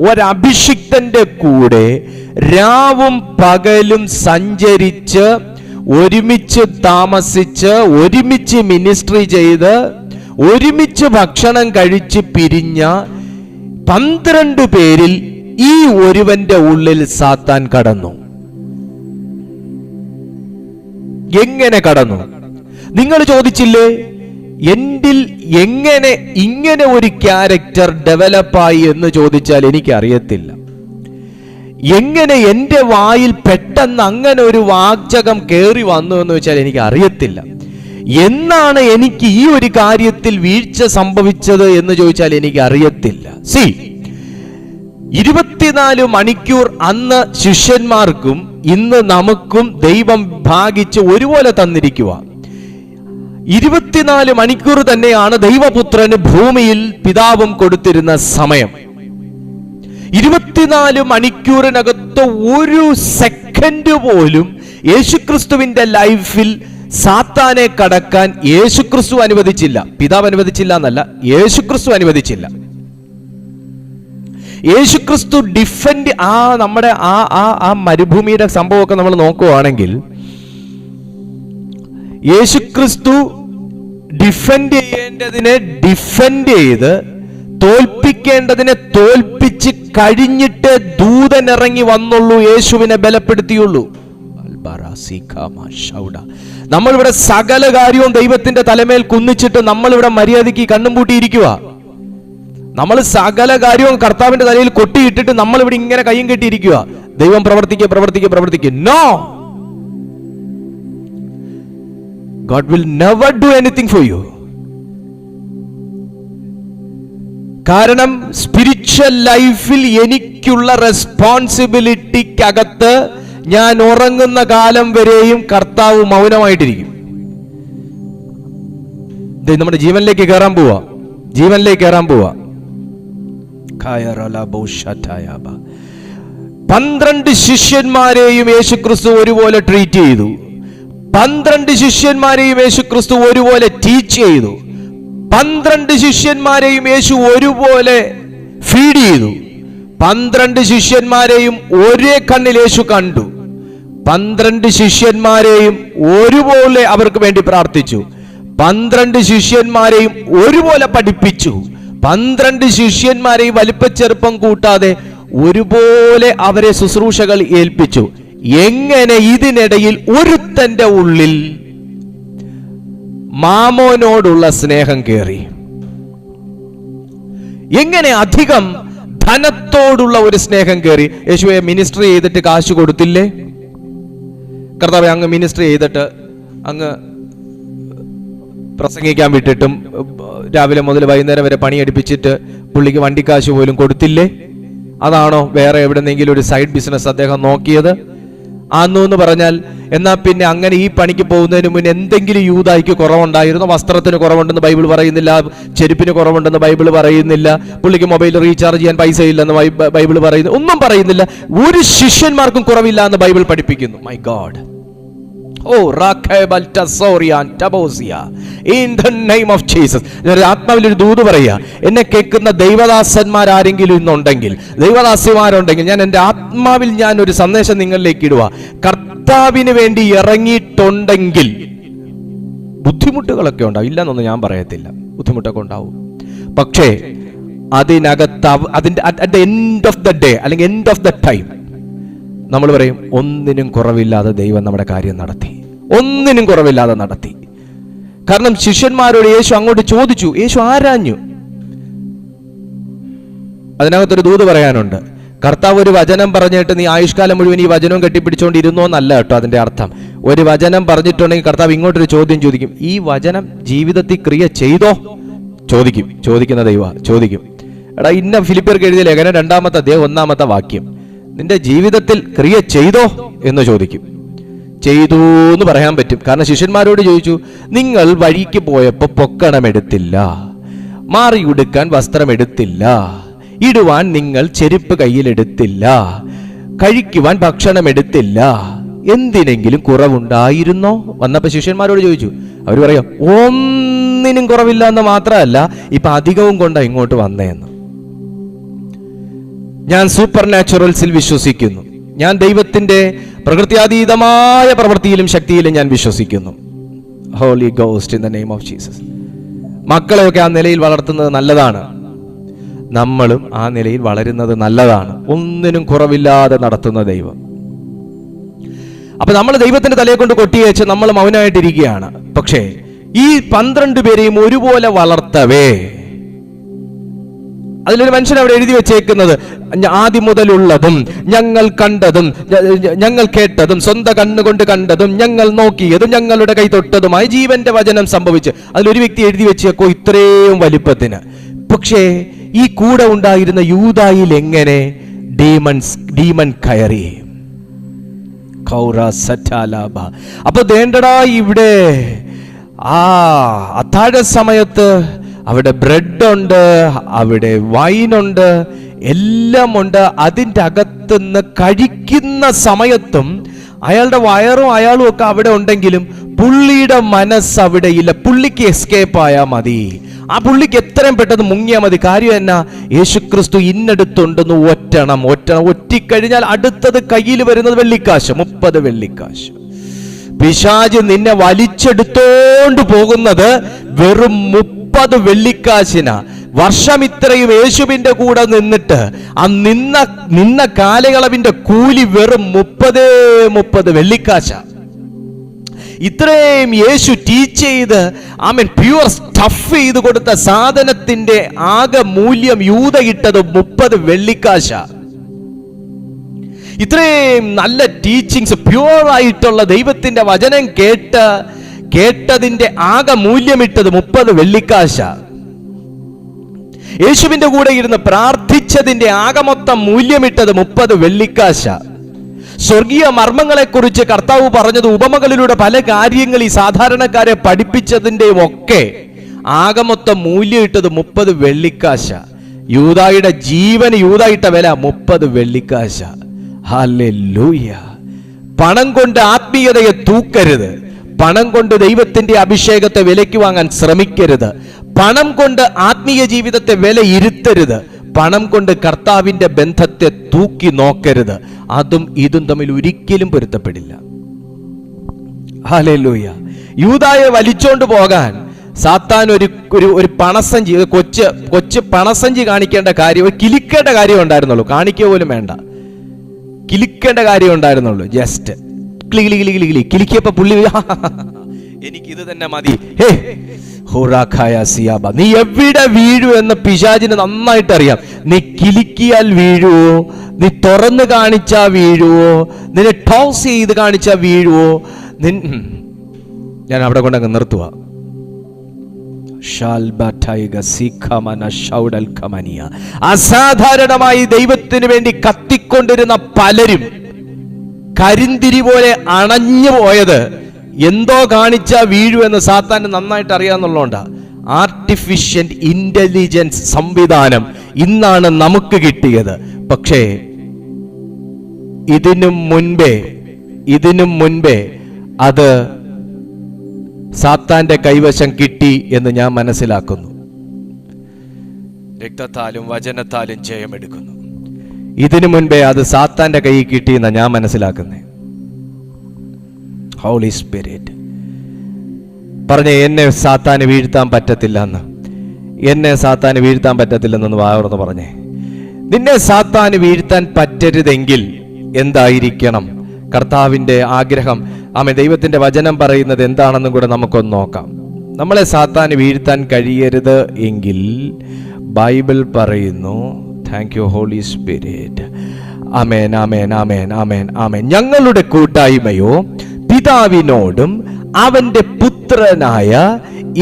ഒരഭിഷിക്തന്റെ കൂടെ രാവും പകലും സഞ്ചരിച്ച് ഒരുമിച്ച് താമസിച്ച് ഒരുമിച്ച് മിനിസ്ട്രി ചെയ്ത് ഒരുമിച്ച് ഭക്ഷണം കഴിച്ച് പിരിഞ്ഞ 12 പേരിൽ ഈ ഒരുവന്റെ ഉള്ളിൽ സാത്താൻ കടന്നു. എങ്ങനെ കടന്നു? നിങ്ങൾ ചോദിച്ചില്ലേ, എന്നിൽ എങ്ങനെ ഇങ്ങനെ ഒരു ക്യാരക്ടർ ഡെവലപ്പായി എന്ന് ചോദിച്ചാൽ എനിക്കറിയത്തില്ല. എങ്ങനെ എൻ്റെ വായിൽ പെട്ടെന്ന് അങ്ങനെ ഒരു വാചകം കയറി വന്നു എന്ന് വെച്ചാൽ എനിക്ക് അറിയത്തില്ല. എന്നാണ് എനിക്ക് ഈ ഒരു കാര്യത്തിൽ വീഴ്ച സംഭവിച്ചത് എന്ന് ചോദിച്ചാൽ എനിക്ക് അറിയത്തില്ല. 24 മണിക്കൂർ അന്ന് ശിഷ്യന്മാർക്കും ഇന്ന് നമുക്കും ദൈവം ഭാഗിച്ച് ഒരുപോലെ തന്നിരിക്കുക. 24 മണിക്കൂർ തന്നെയാണ് ദൈവപുത്രന് ഭൂമിയിൽ പിതാവും കൊടുത്തിരുന്ന സമയം. 24 മണിക്കൂറിനകത്ത് ഒരു സെക്കൻഡ് പോലും യേശുക്രിസ്തുവിന്റെ ലൈഫിൽ സാത്താനെ കടക്കാൻ യേശുക്രിസ്തു അനുവദിച്ചില്ല. പിതാവ് അനുവദിച്ചില്ല എന്നല്ല, യേശുക്രിസ്തു അനുവദിച്ചില്ല. യേശുക്രിസ്തു ഡിഫെൻഡ് നമ്മുടെ ആ മരുഭൂമിയുടെ സംഭവമൊക്കെ നമ്മൾ നോക്കുകയാണെങ്കിൽ, യേശുക്രിസ്തു ഡിഫെൻഡ് ചെയ്യേണ്ടതിനെ ഡിഫെൻഡ് ചെയ്ത് തോൽപ്പിക്കേണ്ടതിനെ തോൽപ്പിച്ച് കഴിഞ്ഞിട്ട് ദൂതൻ ഇറങ്ങി വന്നുള്ളൂ, യേശുവിനെ ബലപ്പെടുത്തിയുള്ളൂ. നമ്മളിവിടെ സകല കാര്യവും ദൈവത്തിന്റെ തലമേൽ കുന്നിച്ചിട്ട് നമ്മളിവിടെ മര്യാദയ്ക്ക് കണ്ണും പൂട്ടിയിരിക്കുക. നമ്മൾ സകല കാര്യവും കർത്താവിന്റെ തലയിൽ കൊട്ടിയിട്ടിട്ട് നമ്മളിവിടെ ഇങ്ങനെ കയ്യും കെട്ടിയിരിക്കുക. ദൈവം പ്രവർത്തിക്കുക. No, God will never do anything for you. കാരണം സ്പിരിച്വൽ ലൈഫിൽ എനിക്കുള്ള റെസ്പോൺസിബിലിറ്റിക്കകത്ത് ഞാൻ ഉറങ്ങുന്ന കാലം വരെയും കർത്താവ് മൗനമായിട്ടിരിക്കും. നമ്മുടെ ജീവനിലേക്ക് കയറാൻ പോവാ. 12 ശിഷ്യന്മാരെയും യേശുക്രിസ്തു ഒരുപോലെ ട്രീറ്റ് ചെയ്തു. 12 ശിഷ്യന്മാരെയും യേശുക്രിസ്തു ഒരുപോലെ ടീച്ച് ചെയ്തു. 12 ശിഷ്യന്മാരെയും യേശു ഒരുപോലെ ഫീഡ് ചെയ്തു. 12 ശിഷ്യന്മാരെയും ഒരേ കണ്ണിൽ യേശു കണ്ടു. 12 ശിഷ്യന്മാരെയും ഒരുപോലെ അവർക്ക് വേണ്ടി പ്രാർത്ഥിച്ചു. 12 ശിഷ്യന്മാരെയും ഒരുപോലെ പഠിപ്പിച്ചു. 12 ശിഷ്യന്മാരെയും വലിപ്പച്ചെറുപ്പം കൂട്ടാതെ ഒരുപോലെ അവരെ ശുശ്രൂഷകൾ ഏൽപ്പിച്ചു. എങ്ങനെ ഇതിനിടയിൽ ഒരുത്തന്റെ ഉള്ളിൽ മാമോനോടുള്ള സ്നേഹം കയറി? എങ്ങനെ അധികം ധനത്തോടുള്ള ഒരു സ്നേഹം കയറി? യേശുവെ മിനിസ്റ്റർ ചെയ്തിട്ട് കാശ് കൊടുത്തില്ലേ? കർത്താവേ, അങ്ങ് മിനിസ്റ്റർ ചെയ്തിട്ട് അങ്ങ് പ്രസംഗിക്കാൻ വിട്ടിട്ടും രാവിലെ മുതൽ വൈകുന്നേരം വരെ പണിയെടുപ്പിച്ചിട്ട് പുള്ളിക്ക് വണ്ടിക്കാശ് പോലും കൊടുത്തില്ലേ? അതാണോ വേറെ എവിടെന്നെങ്കിലും ഒരു സൈഡ് ബിസിനസ് അദ്ദേഹം നോക്കിയത്? എന്ന് പറഞ്ഞാൽ എന്നാ പിന്നെ അങ്ങനെ ഈ പണിക്ക് പോകുന്നതിന് മുന്നേ എന്തെങ്കിലും യൂദായിക്ക് കുറവുണ്ടായിരുന്നു? വസ്ത്രത്തിന് കുറവുണ്ടെന്ന് ബൈബിൾ പറയുന്നില്ല, ചെരുപ്പിന് കുറവുണ്ടെന്ന് ബൈബിൾ പറയുന്നില്ല, പുള്ളിക്ക് മൊബൈൽ റീചാർജ് ചെയ്യാൻ പൈസ ഇല്ലെന്ന് ബൈബിൾ പറയുന്നു, ഒന്നും പറയുന്നില്ല. ഒരു ശിഷ്യന്മാർക്കും കുറവില്ല എന്ന് ബൈബിൾ പഠിപ്പിക്കുന്നു. My God. ആത്മാവിലൊരു ദൂത് പറയാ, എന്നെ കേൾക്കുന്ന ദൈവദാസന്മാരാരെങ്കിലും ഇന്നുണ്ടെങ്കിൽ, ദൈവദാസിമാരുണ്ടെങ്കിൽ, ഞാൻ എൻ്റെ ആത്മാവിൽ ഞാൻ ഒരു സന്ദേശം നിങ്ങളിലേക്ക് ഇടുക. കർത്താവിന് വേണ്ടി ഇറങ്ങിയിട്ടുണ്ടെങ്കിൽ ബുദ്ധിമുട്ടുകളൊക്കെ ഉണ്ടാവും, ഇല്ലെന്നൊന്നും ഞാൻ പറയത്തില്ല, ബുദ്ധിമുട്ടൊക്കെ ഉണ്ടാവും. പക്ഷേ അതിനകത്ത് അതിന്റെ at the end of the day അല്ലെങ്കിൽ എൻഡ് ഓഫ് ദ ടൈം നമ്മൾ പറയും, ഒന്നിനും കുറവില്ലാതെ ദൈവം നമ്മുടെ കാര്യം നടത്തി, ഒന്നിനും കുറവില്ലാതെ നടത്തി. കാരണം ശിഷ്യന്മാരോട് യേശു അങ്ങോട്ട് ചോദിച്ചു, യേശു ആരാഞ്ഞു. അതിനകത്തൊരു ദൂത് പറയാനുണ്ട്. കർത്താവ് ഒരു വചനം പറഞ്ഞിട്ട് നീ ആയുഷ്കാലം മുഴുവൻ ഈ വചനവും കെട്ടിപ്പിടിച്ചുകൊണ്ടിരുന്നോ എന്നല്ല കേട്ടോ അതിന്റെ അർത്ഥം. ഒരു വചനം പറഞ്ഞിട്ടുണ്ടെങ്കിൽ കർത്താവ് ഇങ്ങോട്ടൊരു ചോദ്യം ചോദിക്കും, ഈ വചനം ജീവിതത്തിൽ ക്രിയ ചെയ്തോ? ചോദിക്കുന്ന ദൈവ ചോദിക്കും. എടാ, ഇന്ന ഫിലിപ്പിയർക്ക് എഴുതിയ ലേഖനം 2-ാമത്തെ അധ്യായം 1-ാമത്തെ വാക്യം, നിന്റെ ജീവിതത്തിൽ ക്രിയ ചെയ്തോ എന്ന് ചോദിക്കും. ചെയ്തു എന്ന് പറയാൻ പറ്റും. കാരണം ശിഷ്യന്മാരോട് ചോദിച്ചു, നിങ്ങൾ വഴിക്ക് പോയപ്പോൾ പൊക്കണമെടുത്തില്ല, മാറി ഉടുക്കാൻ വസ്ത്രമെടുത്തില്ല, ഇടുവാൻ നിങ്ങൾ ചെരുപ്പ് കയ്യിലെടുത്തില്ല, കഴിക്കുവാൻ ഭക്ഷണം എടുത്തില്ല, എന്തിനെങ്കിലും കുറവുണ്ടായിരുന്നോ? വന്നപ്പോ ശിഷ്യന്മാരോട് ചോദിച്ചു. അവർ പറയാം, ഒന്നിനും കുറവില്ല എന്ന് മാത്രമല്ല, ഇപ്പൊ അധികവും കൊണ്ടാ ഇങ്ങോട്ട് വന്നേന്ന്. ഞാൻ സൂപ്പർ നാച്ചുറൽസിൽ വിശ്വസിക്കുന്നു. ഞാൻ ദൈവത്തിന്റെ പ്രകൃത്യാതീതമായ പ്രവൃത്തിയിലും ശക്തിയിലും ഞാൻ വിശ്വസിക്കുന്നു. Holy ghost in the name of Jesus. മക്കളെയൊക്കെ ആ നിലയിൽ വളർത്തുന്നത് നല്ലതാണ്. നമ്മളും ആ നിലയിൽ വളരുന്നത് നല്ലതാണ്. ഒന്നിനും കുറവില്ലാതെ നടത്തുന്ന ദൈവം. അപ്പൊ നമ്മൾ ദൈവത്തിന്റെ തലയെ കൊണ്ട് കൊട്ടിയേച്ച് നമ്മൾ മൗനമായിട്ടിരിക്കുകയാണ്. പക്ഷേ ഈ 12 പേരെയും ഒരുപോലെ വളർത്തവേ. അതിലൊരു മനുഷ്യൻ അവിടെ എഴുതി വെച്ചേക്കുന്നത്, ആദ്യം മുതലുള്ളതും ഞങ്ങൾ കണ്ടതും ഞങ്ങൾ കേട്ടതും സ്വന്തം കണ്ണുകൊണ്ട് കണ്ടതും ഞങ്ങൾ നോക്കിയതും ഞങ്ങളുടെ കൈ തൊട്ടതുമായ ജീവന്റെ വചനം സംഭവിച്ച്. അതിലൊരു വ്യക്തി എഴുതി വെച്ചേക്കോ ഇത്രയും വലിപ്പത്തിന്. പക്ഷേ ഈ കൂടെ ഉണ്ടായിരുന്ന യൂദായിൽ എങ്ങനെ ഡീമൺ കയറി? അപ്പൊ ദേണ്ടടാ, ഇവിടെ അത്താഴ സമയത്ത് അവിടെ ബ്രെഡ് ഉണ്ട്, അവിടെ വൈനുണ്ട്, എല്ലാം ഉണ്ട്. അതിൻ്റെ അകത്തുനിന്ന് കഴിക്കുന്ന സമയത്തും അയാളുടെ വയറും അയാളും ഒക്കെ അവിടെ ഉണ്ടെങ്കിലും പുള്ളിയുടെ മനസ്സ് അവിടെ ഇല്ല. പുള്ളിക്ക് എസ്കേപ്പ് ആയാൽ മതി, ആ പുള്ളിക്ക് എത്രയും പെട്ടെന്ന് മുങ്ങിയാൽ മതി. കാര്യം എന്നാ? യേശുക്രിസ്തു ഇന്നടുത്തുണ്ടെന്ന് ഒറ്റിക്കഴിഞ്ഞാൽ അടുത്തത് കയ്യിൽ വരുന്നത് വെള്ളിക്കാശ്, 30 വെള്ളിക്കാശ്. പിശാച് നിന്നെ വലിച്ചെടുത്തോണ്ട് പോകുന്നത് വെറും 30 വെള്ളിക്കാശിനാ. വർഷം ഇത്രയും യേശുവിന്റെ കൂടെ നിന്നിട്ട് ആ നിന്ന കാലയളവിന്റെ കൂലി വെറും 30 വെള്ളിക്കാശ. ഇത്രയും യേശു ടീച്ച് ചെയ്ത് പ്യുവർ സ്റ്റഫ് ചെയ്ത് കൊടുത്ത സാധനത്തിന്റെ ആകെ മൂല്യം യൂദ ഇട്ടത് 30 വെള്ളിക്കാശ. ഇത്രയും നല്ല ടീച്ചിങ്സ്, പ്യുവർ ആയിട്ടുള്ള ദൈവത്തിന്റെ വചനം കേട്ടതിന്റെ ആകെ മൂല്യമിട്ടത് 30 വെള്ളിക്കാശ. യേശുവിന്റെ കൂടെ ഇരുന്ന് പ്രാർത്ഥിച്ചതിന്റെ ആകെ മൊത്തം മൂല്യമിട്ടത് 30 വെള്ളിക്കാശ. സ്വർഗീയ മർമ്മങ്ങളെ കുറിച്ച് കർത്താവ് പറഞ്ഞത് ഉപമകളിലൂടെ പല കാര്യങ്ങൾ ഈ സാധാരണക്കാരെ പഠിപ്പിച്ചതിന്റെയും ഒക്കെ ആകെ മൊത്തം മൂല്യം ഇട്ടത് 30 വെള്ളിക്കാശ. യൂദായുടെ ജീവന് യൂദായിട്ട വില 30 വെള്ളിക്കാശ. ഹല്ലേലൂയ. പണം കൊണ്ട് ആത്മീയതയെ തൂക്കരുത്. പണം കൊണ്ട് ദൈവത്തിന്റെ അഭിഷേകത്തെ വിലയ്ക്ക് വാങ്ങാൻ ശ്രമിക്കരുത്. പണം കൊണ്ട് ആത്മീയ ജീവിതത്തെ വില ഇരുത്തരുത്. പണം കൊണ്ട് കർത്താവിന്റെ ബന്ധത്തെ തൂക്കി നോക്കരുത്. അതും ഇതും തമ്മിൽ ഒരിക്കലും പൊരുത്തപ്പെടില്ല. ഹല്ലേലൂയ. യൂദായെ വലിച്ചോണ്ട് പോകാൻ സാത്താൻ ഒരു പണസഞ്ചി, കൊച്ചു പണസഞ്ചി കാണിക്കേണ്ട കാര്യം, കിലിക്കേണ്ട കാര്യം ഉണ്ടായിരുന്നുള്ളൂ. കാണിക്കുക പോലും വേണ്ട, കിലിക്കേണ്ട കാര്യം ഉണ്ടായിരുന്നുള്ളൂ. ജസ്റ്റ് കിലിക്കിയപ്പോ പുള്ളി എനിക്കിത് തന്നെ മതി. നീ എവിടെ വീഴൂ എന്ന് പിശാചിന് നന്നായിട്ട് അറിയാം. നീ കിലിക്കിയാൽ വീഴുവോ, നീ തുറന്ന് കാണിച്ചാ വീഴുവോ, നിന്നെ ടോസ് ചെയ്ത് കാണിച്ചാ വീഴുവോ. ഞാൻ അവിടെ കൊണ്ടങ്ങ് നിർത്തുക. അസാധാരണമായി ദൈവത്തിന് വേണ്ടി കത്തിക്കൊണ്ടിരുന്ന പലരും കരിന്തിരി പോലെ അണഞ്ഞു പോയത് എന്തോ കാണിച്ചാ വീഴു എന്ന് സാത്താന് നന്നായിട്ട് അറിയാന്നുള്ളതുകൊണ്ടാ. ആർട്ടിഫിഷ്യൽ ഇന്റലിജൻസ് സംവിധാനം ഇന്നാണ് നമുക്ക് കിട്ടിയത്. പക്ഷേ ഇതിനും മുൻപേ അത് സാത്താന്റെ കൈവശം കിട്ടി എന്ന് ഞാൻ മനസ്സിലാക്കുന്നു. രക്തത്താലും വചനത്താലും ജയമെടുക്കുന്നു. ഇതിനു മുൻപേ അത് സാത്താന്റെ കൈ കിട്ടിയെന്നാണ് ഞാൻ മനസ്സിലാക്കുന്നത്. ഹോളി സ്പിരിറ്റ് പറഞ്ഞ എന്നെ സാത്താന് വീഴ്ത്താൻ പറ്റത്തില്ലെന്ന്, എന്നെ സാത്താന് വീഴ്ത്താൻ പറ്റത്തില്ലെന്നൊന്ന് വായോർന്ന് പറഞ്ഞേ. നിന്നെ സാത്താന് വീഴ്ത്താൻ പറ്റരുതെങ്കിൽ എന്തായിരിക്കണം കർത്താവിന്റെ ആഗ്രഹം? ദൈവത്തിന്റെ വചനം പറയുന്നത് എന്താണെന്നും കൂടെ നമുക്കൊന്ന് നോക്കാം. നമ്മളെ സാത്താന് വീഴ്ത്താൻ കഴിയരുത് എങ്കിൽ ബൈബിൾ പറയുന്നു, താങ്ക് യു ഹോളി സ്പിരിറ്റ്. ആമേൻ ആമേൻ ആമേൻ ആമേൻ ആമേൻ. ഞങ്ങളുടെ കൂട്ടായ്മയോ പിതാവിനോടും അവന്റെ പുത്രനായ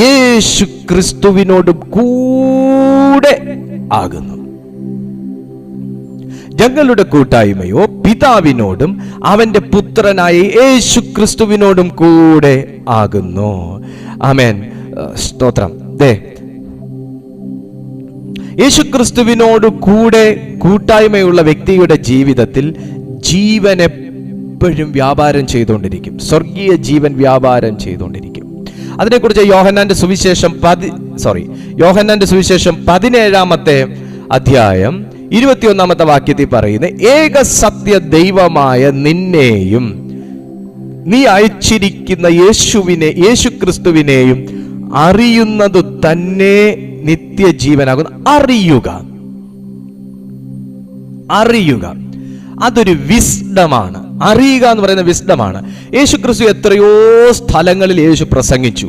യേശു ക്രിസ്തുവിനോടും കൂടെ ആകുന്നു. ഞങ്ങളുടെ കൂട്ടായ്മയോ പിതാവിനോടും അവന്റെ പുത്രനായ യേശു ക്രിസ്തുവിനോടും കൂടെ ആകുന്നു. ആമേൻ, സ്തോത്രം. യേശുക്രിസ്തുവിനോട് കൂടെ കൂട്ടായ്മയുള്ള വ്യക്തിയുടെ ജീവിതത്തിൽ ജീവൻ എപ്പോഴും വ്യാപാരം ചെയ്തുകൊണ്ടിരിക്കും. സ്വർഗീയ ജീവൻ വ്യാപാരം ചെയ്തുകൊണ്ടിരിക്കും. അതിനെക്കുറിച്ച് യോഹന്നാന്റെ സുവിശേഷം 17-ാമത്തെ അധ്യായം 21-ാമത്തെ വാക്യത്തിൽ പറയുന്നത്, ഏക സത്യ ദൈവമായ നിന്നെയും നീ അയച്ചിരിക്കുന്ന യേശുക്രിസ്തുവിനെയും അറിയുന്നത് തന്നെ നിത്യജീവനാകുന്നു. അറിയുക അതൊരു വിസ്ഡമാണ്. അറിയുക എന്ന് പറയുന്ന വിസ്ഡമാണ്. യേശുക്രിസ്തു എത്രയോ സ്ഥലങ്ങളിൽ യേശു പ്രസംഗിച്ചു.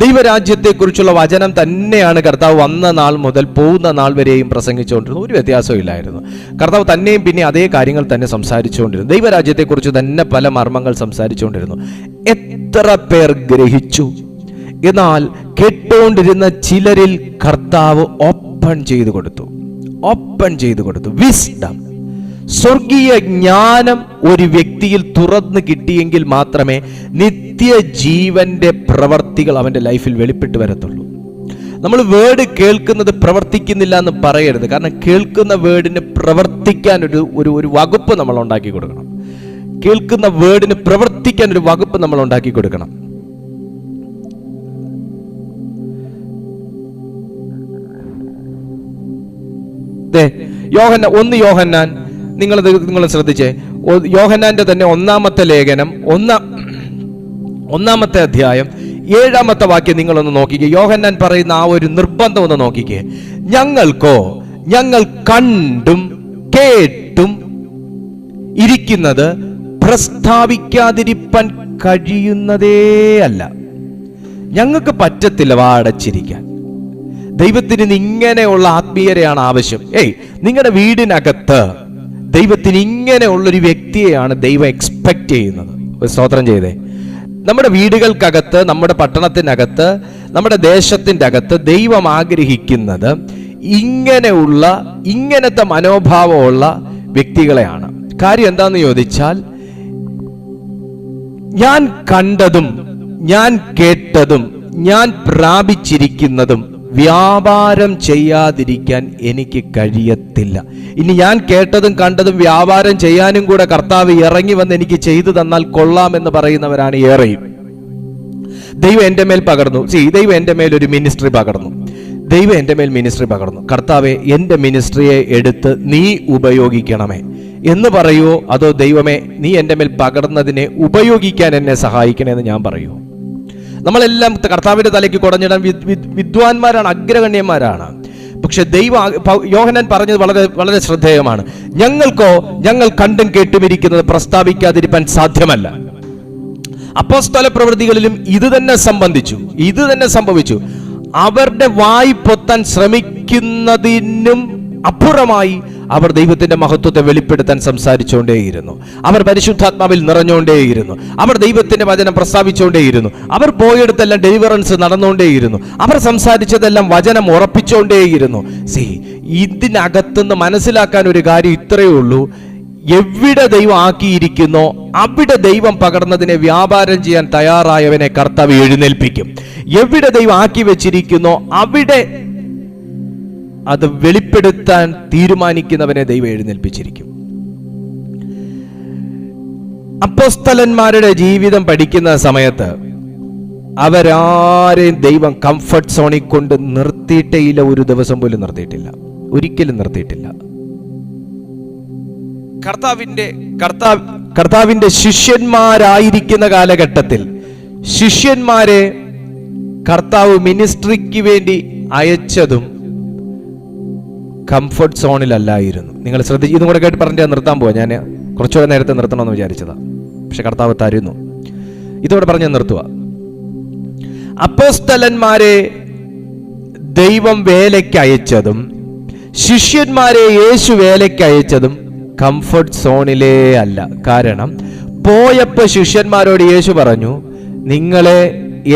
ദൈവരാജ്യത്തെക്കുറിച്ചുള്ള വചനം തന്നെയാണ് കർത്താവ് വന്ന നാൾ മുതൽ പോകുന്ന നാൾ വരെയും പ്രസംഗിച്ചുകൊണ്ടിരുന്നത്. ഒരു വ്യത്യാസവും ഇല്ലായിരുന്നു. കർത്താവ് തന്നെയും പിന്നെ അതേ കാര്യങ്ങൾ തന്നെ സംസാരിച്ചുകൊണ്ടിരുന്നു. ദൈവരാജ്യത്തെക്കുറിച്ച് തന്നെ പല മർമ്മങ്ങൾ സംസാരിച്ചുകൊണ്ടിരുന്നു. എത്ര പേർ ഗ്രഹിച്ചു? എന്നാൽ കേട്ടുകൊണ്ടിരുന്ന ചിലരിൽ കർത്താവ് ഓപ്പൺ ചെയ്തു കൊടുത്തു വിസ്ഡം. സ്വർഗീയ ജ്ഞാനം ഒരു വ്യക്തിയിൽ തുറന്നു കിട്ടിയെങ്കിൽ മാത്രമേ നിത്യജീവന്റെ പ്രവർത്തികൾ അവന്റെ ലൈഫിൽ വെളിപ്പെട്ട് വരത്തുള്ളൂ. നമ്മൾ വേർഡ് കേൾക്കുന്നത് പ്രവർത്തിക്കുന്നില്ല എന്ന് പറയരുത്. കാരണം കേൾക്കുന്ന വേർഡിന് പ്രവർത്തിക്കാൻ ഒരു വകുപ്പ് നമ്മൾ ഉണ്ടാക്കി കൊടുക്കണം. കേൾക്കുന്ന വേർഡിന് പ്രവർത്തിക്കാൻ ഒരു വകുപ്പ് നമ്മൾ ഉണ്ടാക്കി കൊടുക്കണം. യോഹന്നാൻ നിങ്ങൾ ശ്രദ്ധിച്ചേ. യോഹന്നാന്റെ തന്നെ ഒന്നാമത്തെ ലേഖനം ഒന്നാമത്തെ അധ്യായം 7-ാമത്തെ വാക്യം നിങ്ങളൊന്ന് നോക്കിക്കേ. യോഹന്നാൻ പറയുന്ന ആ ഒരു നിർബന്ധം ഒന്ന് നോക്കിക്കേ. ഞങ്ങൾ കണ്ടും കേട്ടും ഇരിക്കുന്നത് പ്രസ്താവിക്കാതിരിപ്പാൻ കഴിയുന്നതേ അല്ല. ഞങ്ങൾക്ക് പറ്റത്തില്ല വാടച്ചിരിക്കാൻ. ദൈവത്തിന് ഇങ്ങനെയുള്ള ആത്മീയരെയാണ് ആവശ്യം. നിങ്ങളുടെ വീടിനകത്ത് ദൈവത്തിന് ഇങ്ങനെയുള്ളൊരു വ്യക്തിയെയാണ് ദൈവം എക്സ്പെക്ട് ചെയ്യുന്നത്. സ്തോത്രം ചെയ്തേ. നമ്മുടെ വീടുകൾക്കകത്ത്, നമ്മുടെ പട്ടണത്തിനകത്ത്, നമ്മുടെ ദേശത്തിൻ്റെ അകത്ത് ദൈവം ആഗ്രഹിക്കുന്നത് ഇങ്ങനത്തെ മനോഭാവമുള്ള വ്യക്തികളെയാണ്. കാര്യം എന്താന്ന് ചോദിച്ചാൽ, ഞാൻ കണ്ടതും ഞാൻ കേട്ടതും ഞാൻ പ്രാപിച്ചിരിക്കുന്നതും വ്യാപാരം ചെയ്യാതിരിക്കാൻ എനിക്ക് കഴിയത്തില്ല. ഇനി ഞാൻ കേട്ടതും കണ്ടതും വ്യാപാരം ചെയ്യാനും കൂടെ കർത്താവ് ഇറങ്ങി വന്ന് എനിക്ക് ചെയ്തു തന്നാൽ കൊള്ളാമെന്ന് പറയുന്നവരാണ് ഏറെയും. ദൈവം എൻ്റെ മേൽ പകർന്നു. ദൈവം എൻ്റെ മേൽ ഒരു മിനിസ്ട്രി പകർന്നു. ദൈവം എൻ്റെ മേൽ മിനിസ്ട്രി പകർന്നു. കർത്താവെ, എൻ്റെ മിനിസ്ട്രിയെ എടുത്ത് നീ ഉപയോഗിക്കണമേ എന്ന് പറയുമോ? അതോ ദൈവമേ, നീ എൻ്റെ മേൽ പകർന്നതിനെ ഉപയോഗിക്കാൻ എന്നെ സഹായിക്കണമെന്ന് ഞാൻ പറയുമോ? നമ്മളെല്ലാം കർത്താവിന്റെ തലയ്ക്ക് കുടഞ്ഞിടാൻ വിദ്വാൻമാരാണ്, അഗ്രഗണ്യന്മാരാണ്. പക്ഷെ യോഹന്നാൻ പറഞ്ഞത് വളരെ വളരെ ശ്രദ്ധേയമാണ്. ഞങ്ങൾ കണ്ടും കേട്ടുമിരിക്കുന്നത് പ്രസ്താവിക്കാതിരിക്കാൻ സാധ്യമല്ല. അപ്പോസ്തല പ്രവൃത്തികളിലും ഇത് തന്നെ സംഭവിച്ചു. അവരുടെ വായി പൊത്താൻ ശ്രമിക്കുന്നതിനും അപ്പുറമായി അവർ ദൈവത്തിന്റെ മഹത്വത്തെ വെളിപ്പെടുത്താൻ സംസാരിച്ചുകൊണ്ടേയിരുന്നു. അവർ പരിശുദ്ധാത്മാവിൽ നിറഞ്ഞുകൊണ്ടേയിരുന്നു. അവർ ദൈവത്തിന്റെ വചനം പ്രസ്താവിച്ചുകൊണ്ടേയിരുന്നു. അവർ പോയെടുത്തെല്ലാം ഡെലിവറൻസ് നടന്നുകൊണ്ടേയിരുന്നു. അവർ സംസാരിച്ചതെല്ലാം വചനം ഉറപ്പിച്ചുകൊണ്ടേയിരുന്നു. ഇതിനകത്തുനിന്ന് മനസ്സിലാക്കാൻ ഒരു കാര്യം ഇത്രയേ ഉള്ളൂ. എവിടെ ദൈവം ആക്കിയിരിക്കുന്നോ അവിടെ ദൈവം പകർന്നതിനെ വ്യാപാരം ചെയ്യാൻ തയ്യാറായവനെ കർത്താവ് എഴുന്നേൽപ്പിക്കും. എവിടെ ദൈവം ആക്കി വെച്ചിരിക്കുന്നോ അവിടെ അത് വെളിപ്പെടുത്താൻ തീരുമാനിക്കുന്നവനെ ദൈവം എഴുന്നേൽപ്പിച്ചിരിക്കും. അപ്പോസ്തലന്മാരുടെ ജീവിതം പഠിക്കുന്ന സമയത്ത് അവരാരെയും ദൈവം കംഫർട്ട് സോണിൽ കൊണ്ട് നിർത്തിയിട്ടേയില്ല. ഒരു ദിവസം പോലും നിർത്തിയിട്ടില്ല, ഒരിക്കലും നിർത്തിയിട്ടില്ല. കർത്താവിന്റെ ശിഷ്യന്മാരായിരിക്കുന്ന കാലഘട്ടത്തിൽ ശിഷ്യന്മാരെ കർത്താവ് മിനിസ്ട്രിക്ക് വേണ്ടി അയച്ചതും കംഫർട്ട് സോണിലല്ലായിരുന്നു. നിങ്ങൾ ശ്രദ്ധിച്ച് ഇതും കൂടെ കേട്ട് പറഞ്ഞിട്ട് നിർത്താൻ പോവാ. ഞാൻ കുറച്ചുകൂടെ നേരത്തെ നിർത്തണമെന്ന് വിചാരിച്ചതാ, പക്ഷെ കർത്താവ് തരുന്നു. ഇതോടെ പറഞ്ഞ് നിർത്തുക. അപ്പോസ്തലന്മാരെ ദൈവം വേലയ്ക്ക് അയച്ചതും ശിഷ്യന്മാരെ യേശു വേലയ്ക്ക് അയച്ചതും കംഫർട്ട് സോണിലേ അല്ല. കാരണം പോയപ്പോൾ ശിഷ്യന്മാരോട് യേശു പറഞ്ഞു, നിങ്ങളെ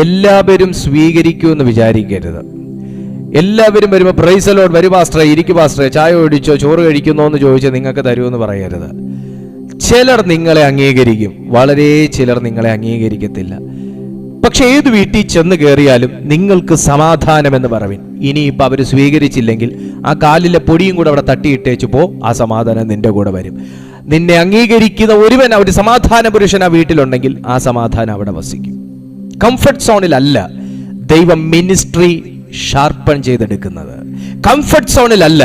എല്ലാവരും സ്വീകരിക്കൂ എന്ന് വിചാരിക്കരുത്. എല്ലാവരും വരുമ്പോൾ പ്രൈസ് ദി ലോർഡ്, വരൂ പാസ്റ്ററെ, ഇരിക്കു പാസ്റ്ററെ, ചായ ഒഴിച്ചോ, ചോറ് കഴിക്കുന്നോ എന്ന് ചോദിച്ചാൽ നിങ്ങൾക്ക് തരുമെന്ന് പറയരുത്. ചിലർ നിങ്ങളെ അംഗീകരിക്കും, വളരെ ചിലർ നിങ്ങളെ അംഗീകരിക്കത്തില്ല. പക്ഷെ ഏത് വീട്ടിൽ ചെന്ന് കയറിയാലും നിങ്ങൾക്ക് സമാധാനമെന്ന് പറവിൻ. ഇനിയിപ്പോൾ അവർ സ്വീകരിച്ചില്ലെങ്കിൽ ആ കാലിലെ പൊടിയും കൂടെ അവിടെ തട്ടിയിട്ടേച്ചു പോ, ആ സമാധാനം നിന്റെ കൂടെ വരും. നിന്നെ അംഗീകരിക്കുന്ന ഒരുവൻ, ഒരു സമാധാന പുരുഷൻ ആ വീട്ടിലുണ്ടെങ്കിൽ ആ സമാധാനം അവിടെ വസിക്കും. കംഫർട്ട് സോണിലല്ല ദൈവം മിനിസ്ട്രി ഷാർപ്പൺ ചെയ്തെടുക്കുന്നത്. കംഫർട്ട് സോണിലല്ല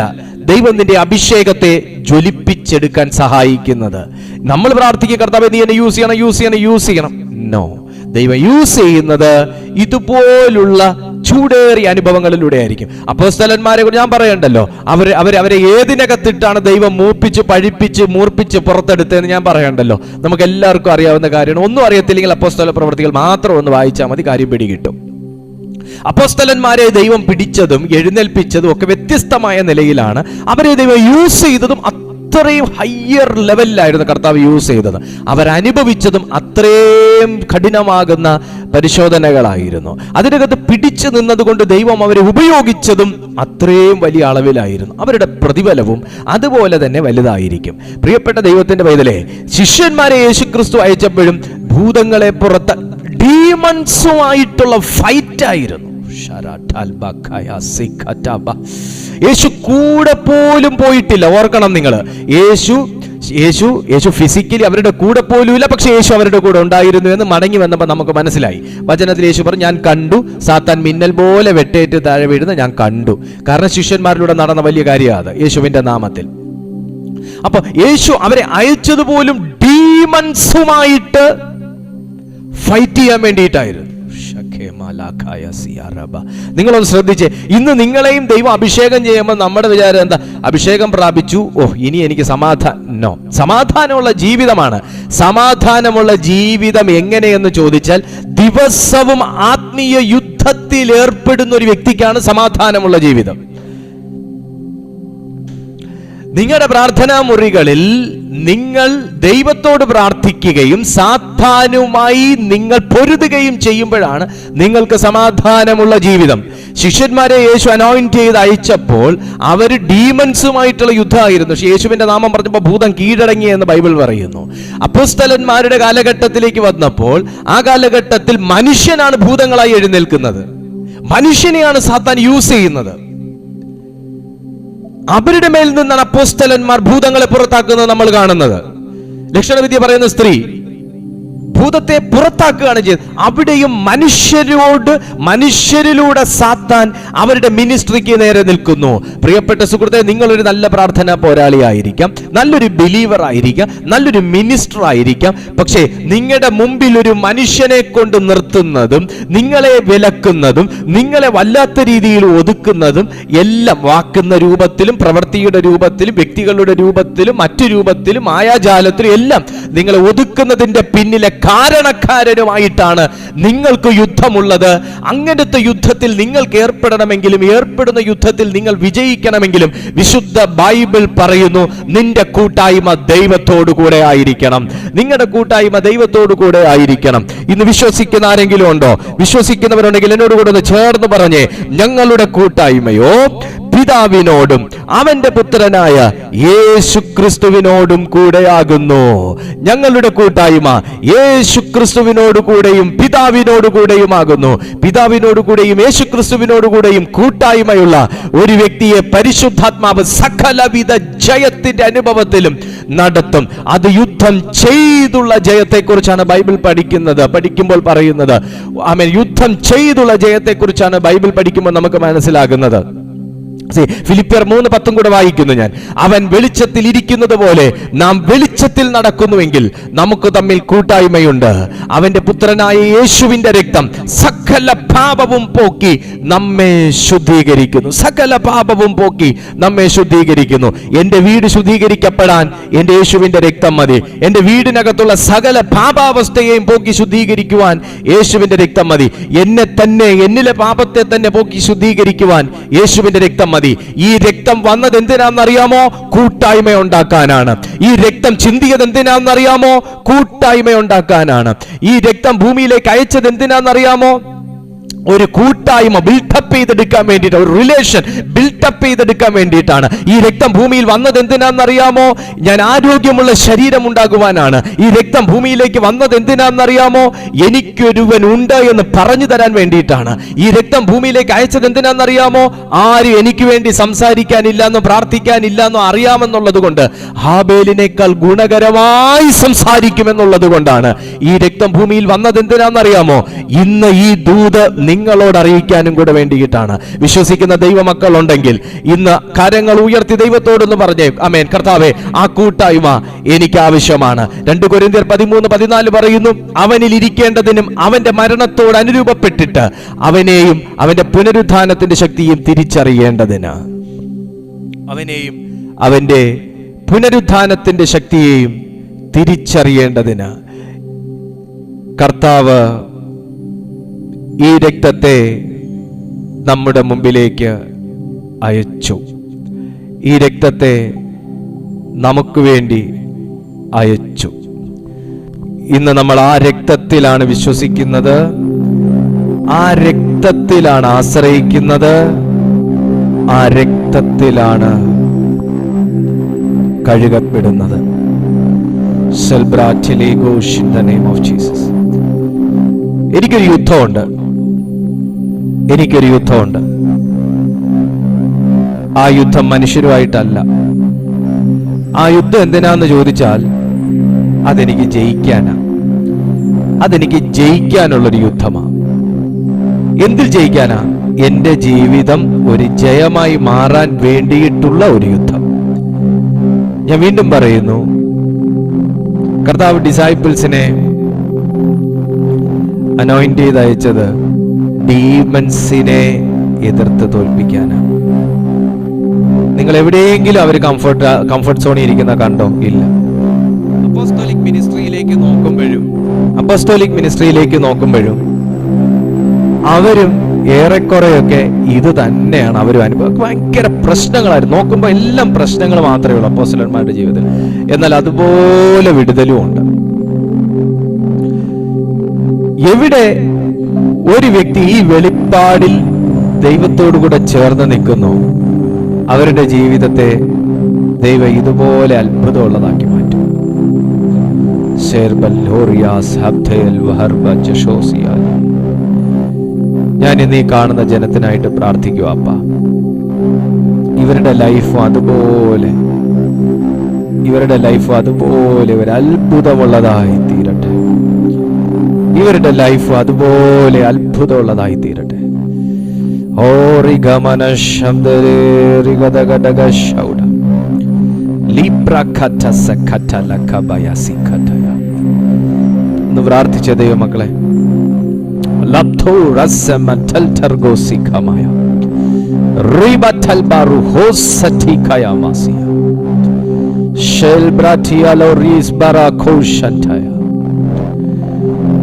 ദൈവം നിന്റെ അഭിഷേകത്തെ ജ്വലിപ്പിച്ചെടുക്കാൻ സഹായിക്കുന്നത്. നമ്മൾ പ്രാർത്ഥിക്കുക, കർത്താവേ നീ എന്നെ യൂസ് ചെയ്യണം. നോ, ദൈവം യൂസ് ചെയ്യുന്നത് ഇതുപോലുള്ള ചൂടേറിയ അനുഭവങ്ങളിലൂടെ ആയിരിക്കും. അപ്പോസ്തലന്മാരെ കുറിച്ച് ഞാൻ പറയണ്ടല്ലോ, അവരെ ഏതിനകത്തിട്ടാണ് ദൈവം മൂപ്പിച്ച് പഴിപ്പിച്ച് മൂർപ്പിച്ച് പുറത്തെടുത്തതെന്ന് ഞാൻ പറയണ്ടല്ലോ. നമുക്ക് എല്ലാവർക്കും അറിയാവുന്ന കാര്യമാണ്. ഒന്നും അറിയത്തില്ലെങ്കിൽ അപ്പോസ്തല പ്രവൃത്തികൾ മാത്രം ഒന്ന് വായിച്ചാൽ മതി, കാര്യം പിടികിട്ടും. അപ്പോസ്തലന്മാരെ ദൈവം പിടിച്ചതും എഴുന്നേൽപ്പിച്ചതും ഒക്കെ വ്യത്യസ്തമായ നിലയിലാണ്. അവരെ ദൈവം യൂസ് ചെയ്തതും അത്രയും ഹയർ ലെവലിലായിരുന്നു കർത്താവ് യൂസ് ചെയ്തത്. അവരനുഭവിച്ചതും അത്രയും കഠിനമാകുന്ന പരിശോധനകളായിരുന്നു. അതിനകത്ത് പിടിച്ചു നിന്നതുകൊണ്ട് ദൈവം അവരെ ഉപയോഗിച്ചതും അത്രയും വലിയ അളവിലായിരുന്നു. അവരുടെ പ്രതിഫലവും അതുപോലെ തന്നെ വലുതായിരിക്കും. പ്രിയപ്പെട്ട ദൈവത്തിന്റെ പൈതലേ, ശിഷ്യന്മാരെ യേശുക്രിസ്തു അയച്ചപ്പോഴും ഭൂതങ്ങളെ പുറത്ത് ഡീമൺസുമായിട്ടുള്ള ഫൈറ്റ് ആയിരുന്നു. യേശു കൂടെ പോലും പോയിട്ടില്ല. ഓർക്കണം നിങ്ങൾ, യേശു ഫിസിക്കലി അവരുടെ കൂടെ പോലും ഇല്ല, പക്ഷെ യേശു അവരുടെ കൂടെ ഉണ്ടായിരുന്നു എന്ന് മടങ്ങി വന്നപ്പോൾ നമുക്ക് മനസ്സിലായി. വചനത്തിൽ യേശു പറഞ്ഞു, ഞാൻ കണ്ടു സാത്താൻ മിന്നൽ പോലെ വെട്ടേറ്റ് താഴെ വീഴുന്ന ഞാൻ കണ്ടു. കാരണം ശിഷ്യന്മാരിലൂടെ നടന്ന വലിയ കാര്യമാണ് യേശുവിന്റെ നാമത്തിൽ. അപ്പൊ യേശു അവരെ അയച്ചതുപോലും ഡീമൺസുമായിട്ട് ഫൈറ്റ് ചെയ്യാൻ വേണ്ടിയിട്ടായിരുന്നു. നിങ്ങളൊന്ന് ശ്രദ്ധിച്ചേ, ഇന്ന് നിങ്ങളെയും ദൈവം അഭിഷേകം ചെയ്യുമ്പോൾ നമ്മുടെ വിചാരം എന്താ? അഭിഷേകം പ്രാപിച്ചു, ഇനി എനിക്ക് സമാധാനമുള്ള ജീവിതമാണ്. സമാധാനമുള്ള ജീവിതം എങ്ങനെയെന്ന് ചോദിച്ചാൽ, ദിവസവും ആത്മീയ യുദ്ധത്തിൽ ഏർപ്പെടുന്ന ഒരു വ്യക്തിക്കാണ് സമാധാനമുള്ള ജീവിതം. നിങ്ങളുടെ പ്രാർത്ഥനാ മുറികളിൽ നിങ്ങൾ ദൈവത്തോട് പ്രാർത്ഥിക്കുകയും സാത്താനുമായി നിങ്ങൾ പൊരുതുകയും ചെയ്യുമ്പോഴാണ് നിങ്ങൾക്ക് സമാധാനമുള്ള ജീവിതം. ശിഷ്യന്മാരെ യേശു അനോയിന്റ് ചെയ്ത് അയച്ചപ്പോൾ അവർ ഡീമൺസുമായിട്ടുള്ള യുദ്ധമായിരുന്നു. പക്ഷേ യേശുവിന്റെ നാമം പറഞ്ഞപ്പോൾ ഭൂതം കീഴടങ്ങി എന്ന് ബൈബിൾ പറയുന്നു. അപ്പോസ്തലന്മാരുടെ കാലഘട്ടത്തിലേക്ക് വന്നപ്പോൾ ആ കാലഘട്ടത്തിൽ മനുഷ്യനാണ് ഭൂതങ്ങളായി എഴുന്നേൽക്കുന്നത്. മനുഷ്യനെയാണ് സാത്താൻ യൂസ് ചെയ്യുന്നത്. അവരുടെ മേൽ നിന്നാണ് അപ്പോസ്തലന്മാർ ഭൂതങ്ങളെ പുറത്താക്കുന്നത് നമ്മൾ കാണുന്നത്. ലക്ഷണവിദ്യ പറയുന്ന സ്ത്രീ ഭൂതത്തെ പുറത്താക്കുകയാണ് ചെയ്തത്. അവിടെയും മനുഷ്യരിലൂടെ സാത്താൻ അവരുടെ മിനിസ്ട്രിക്ക് നേരെ നിൽക്കുന്നു. പ്രിയപ്പെട്ട സുഹൃത്തെ, നിങ്ങളൊരു നല്ല പ്രാർത്ഥനാ പോരാളിയായിരിക്കാം, നല്ലൊരു ബിലീവർ ആയിരിക്കാം, നല്ലൊരു മിനിസ്റ്റർ ആയിരിക്കാം. പക്ഷേ നിങ്ങളുടെ മുമ്പിൽ ഒരു മനുഷ്യനെ കൊണ്ട് നിർത്തുന്നതും നിങ്ങളെ വിലക്കുന്നതും നിങ്ങളെ വല്ലാത്ത രീതിയിൽ ഒതുക്കുന്നതും എല്ലാം വാക്കുന്ന രൂപത്തിലും പ്രവൃത്തിയുടെ രൂപത്തിലും വ്യക്തികളുടെ രൂപത്തിലും മറ്റു രൂപത്തിലും മായാജാലത്തിലും എല്ലാം നിങ്ങളെ ഒതുക്കുന്നതിന്റെ പിന്നിലെ കാരണക്കാരനുമായിട്ടാണ് നിങ്ങൾക്ക് യുദ്ധമുള്ളത്. അങ്ങനത്തെ യുദ്ധത്തിൽ നിങ്ങൾക്ക് ഏർപ്പെടുന്ന യുദ്ധത്തിൽ നിങ്ങൾ വിജയിക്കണമെങ്കിലും വിശുദ്ധ ബൈബിൾ പറയുന്നു, നിന്റെ കൂട്ടായ്മ ദൈവത്തോടു കൂടെ ആയിരിക്കണം. നിങ്ങളുടെ കൂട്ടായ്മ ദൈവത്തോടു കൂടെ ആയിരിക്കണം. ഇന്ന് വിശ്വസിക്കുന്ന ആരെങ്കിലും ഉണ്ടോ? വിശ്വസിക്കുന്നവരുണ്ടെങ്കിൽ എന്നോട് കൂടെ ഒന്ന് ചേർന്ന് പറഞ്ഞേ, ഞങ്ങളുടെ കൂട്ടായ്മയോ പിതാവിനോടും അവന്റെ പുത്രനായ യേശുക്രിസ്തുവിനോടും കൂടെയാകുന്നു. ഞങ്ങളുടെ കൂട്ടായ്മ യേശുക്രിസ്തുവിനോട് കൂടെയും പിതാവിനോട് കൂടെയുമാകുന്നു. പിതാവിനോട് കൂടെയും യേശുക്രിസ്തുവിനോട് കൂടെയും കൂട്ടായ്മയുള്ള ഒരു വ്യക്തിയെ പരിശുദ്ധാത്മാവ് സകലവിധ ജയത്തിന്റെ അനുഭവത്തിലും നടത്തും. അത് യുദ്ധം ചെയ്തുള്ള ജയത്തെക്കുറിച്ചാണ് ബൈബിൾ പഠിക്കുമ്പോൾ പറയുന്നത്. യുദ്ധം ചെയ്തുള്ള ജയത്തെക്കുറിച്ചാണ് ബൈബിൾ പഠിക്കുമ്പോൾ നമുക്ക് മനസ്സിലാകുന്നത്. ഫിലിപ്പിയർ 3:10 കൂടെ വായിക്കുന്നു ഞാൻ. അവൻ വെളിച്ചത്തിൽ ഇരിക്കുന്നത് പോലെ നാം വെളിച്ചത്തിൽ നടക്കുന്നുവെങ്കിൽ നമുക്ക് തമ്മിൽ കൂട്ടായ്മയുണ്ട്. അവന്റെ പുത്രനായ യേശുവിന്റെ രക്തം സകല പാപവും പോക്കി നമ്മെ ശുദ്ധീകരിക്കുന്നു. സകല പാപവും പോക്കി നമ്മെ ശുദ്ധീകരിക്കുന്നു. എന്റെ വീട് ശുദ്ധീകരിക്കപ്പെടാൻ എന്റെ യേശുവിന്റെ രക്തം മതി. എന്റെ വീടിനകത്തുള്ള സകല പാപാവസ്ഥയെയും പോക്കി ശുദ്ധീകരിക്കുവാൻ യേശുവിന്റെ രക്തം മതി. എന്നിലെ പാപത്തെ തന്നെ പോക്കി ശുദ്ധീകരിക്കുവാൻ യേശുവിന്റെ രക്തം മതി. ഈ രക്തം വന്നത് എന്തിനാണെന്നറിയാമോ? കൂട്ടായ്മ ഉണ്ടാക്കാനാണ്. ഈ രക്തം ചിന്തിയത് എന്തിനാണെന്നറിയാമോ? കൂട്ടായ്മ ഉണ്ടാക്കാനാണ്. ഈ രക്തം ഭൂമിയിലേക്ക് അയച്ചത് എന്തിനാണെന്നറിയാമോ? ഒരു കൂട്ടായ്മ ബിൽഡപ്പ് ചെയ്തെടുക്കാൻ വേണ്ടിയിട്ട്, ഒരു റിലേഷൻ ബിൽഡപ്പ് ചെയ്തെടുക്കാൻ വേണ്ടിയിട്ടാണ്. ഈ രക്തം ഭൂമിയിൽ വന്നത് എന്തിനാണെന്നറിയാമോ? ഞാൻ ആരോഗ്യമുള്ള ശരീരം ഉണ്ടാകുവാനാണ്. ഈ രക്തം ഭൂമിയിലേക്ക് വന്നത് എന്തിനാണെന്നറിയാമോ? എനിക്കൊരുവൻ ഉണ്ട് എന്ന് പറഞ്ഞു തരാൻ വേണ്ടിയിട്ടാണ്. ഈ രക്തം ഭൂമിയിലേക്ക് അയച്ചത് എന്തിനാണെന്നറിയാമോ? ആരും എനിക്ക് വേണ്ടി സംസാരിക്കാനില്ലെന്നോ പ്രാർത്ഥിക്കാനില്ലെന്നോ അറിയാമെന്നുള്ളത് കൊണ്ട്, ഹാബേലിനേക്കാൾ ഗുണകരമായി സംസാരിക്കുമെന്നുള്ളത് കൊണ്ടാണ് ഈ രക്തം ഭൂമിയിൽ വന്നത്. എന്തിനാണെന്നറിയാമോ? ഇന്ന് ഈ ദൂത് നിങ്ങളോട് അറിയിക്കാനും കൂടെ വേണ്ടിയിട്ടാണ്. വിശ്വസിക്കുന്ന ദൈവമക്കൾ ഉണ്ടെങ്കിൽ ഇന്ന് കരങ്ങൾ ഉയർത്തി ദൈവത്തോടൊന്ന് പറഞ്ഞേ, ആമേൻ കർത്താവേ, ആ കൂട്ടായ്മ എനിക്ക് ആവശ്യമാണ്. 2 കൊരിന്ത്യർ 13:14 പറയുന്നു, അവനിൽ ഇരിക്കേണ്ടതിനും അവന്റെ മരണത്തോട് അനുരൂപപ്പെട്ടിട്ട് അവനെയും അവന്റെ പുനരുത്ഥാനത്തിന്റെ ശക്തിയും തിരിച്ചറിയേണ്ടതിന്. അവനെയും അവന്റെ പുനരുത്ഥാനത്തിന്റെ ശക്തിയെയും തിരിച്ചറിയേണ്ടതിന് കർത്താവ് ഈ രക്തത്തെ നമ്മുടെ മുമ്പിലേക്ക് അയച്ചു. ഈ രക്തത്തെ നമുക്ക് വേണ്ടി അയച്ചു. ഇന്ന് നമ്മൾ ആ രക്തത്തിലാണ് വിശ്വസിക്കുന്നത്, ആ രക്തത്തിലാണ് ആശ്രയിക്കുന്നത്, ആ രക്തത്തിലാണ് കഴുകപ്പെടുന്നത്. എനിക്കൊരു യുദ്ധമുണ്ട്, ആ യുദ്ധം മനുഷ്യരുമായിട്ടല്ല. ആ യുദ്ധം എന്തിനാന്ന് ചോദിച്ചാൽ അതെനിക്ക് ജയിക്കാനുള്ളൊരു യുദ്ധമാണ്. എന്തിൽ ജയിക്കാനാ? എന്റെ ജീവിതം ഒരു ജയമായി മാറാൻ വേണ്ടിയിട്ടുള്ള ഒരു യുദ്ധം. ഞാൻ വീണ്ടും പറയുന്നു, കർത്താവ് ഡിസൈപ്പിൾസിനെ അനോയിന്റ് ചെയ്ത് അയച്ചത് ഡീമൻസിനെ എതിർത്ത് തോൽപ്പിക്കാനാണ്. നിങ്ങൾ എവിടെയെങ്കിലും അവർ കംഫർട്ട് സോണിൽ ഇരിക്കുന്ന കണ്ടോ? ഇല്ല. അപ്പോസ്തോലിക് മിനിസ്ട്രിയിലേക്ക് നോക്കുമ്പോഴും അവരും ഏറെക്കുറെയൊക്കെ ഇത് തന്നെയാണ് അവരും അനുഭവം. ഭയങ്കര പ്രശ്നങ്ങളായിരുന്നു. നോക്കുമ്പോൾ എല്ലാം പ്രശ്നങ്ങൾ മാത്രമേ ഉള്ളൂ അപ്പോസ്തലന്മാരുടെ ജീവിതത്തിൽ. എന്നാൽ അതുപോലെ വിടുതലും ഉണ്ട്. എവിടെ ഒരു വ്യക്തി ഈ വെളിപ്പാടിൽ ദൈവത്തോടു കൂടെ ചേർന്ന് നിൽക്കുന്നു, അവരുടെ ജീവിതത്തെ ദൈവം ഇതുപോലെ അത്ഭുതമുള്ളതാക്കി മാറ്റും. ഞാൻ ഇന്ന് ഈ കാണുന്ന ജനത്തിനായിട്ട് പ്രാർത്ഥിക്കുക. അപ്പ ഇവരുടെ ലൈഫ് അതുപോലെ ഒരു അത്ഭുതമുള്ളതായി തീരട്ടെ. ഇവരുടെ ലൈഫ് അതുപോലെ അത്ഭുതമുള്ളതായി തീരട്ടെ. ഒന്ന് പ്രാർത്ഥിച്ച ദൈവമക്കളെ,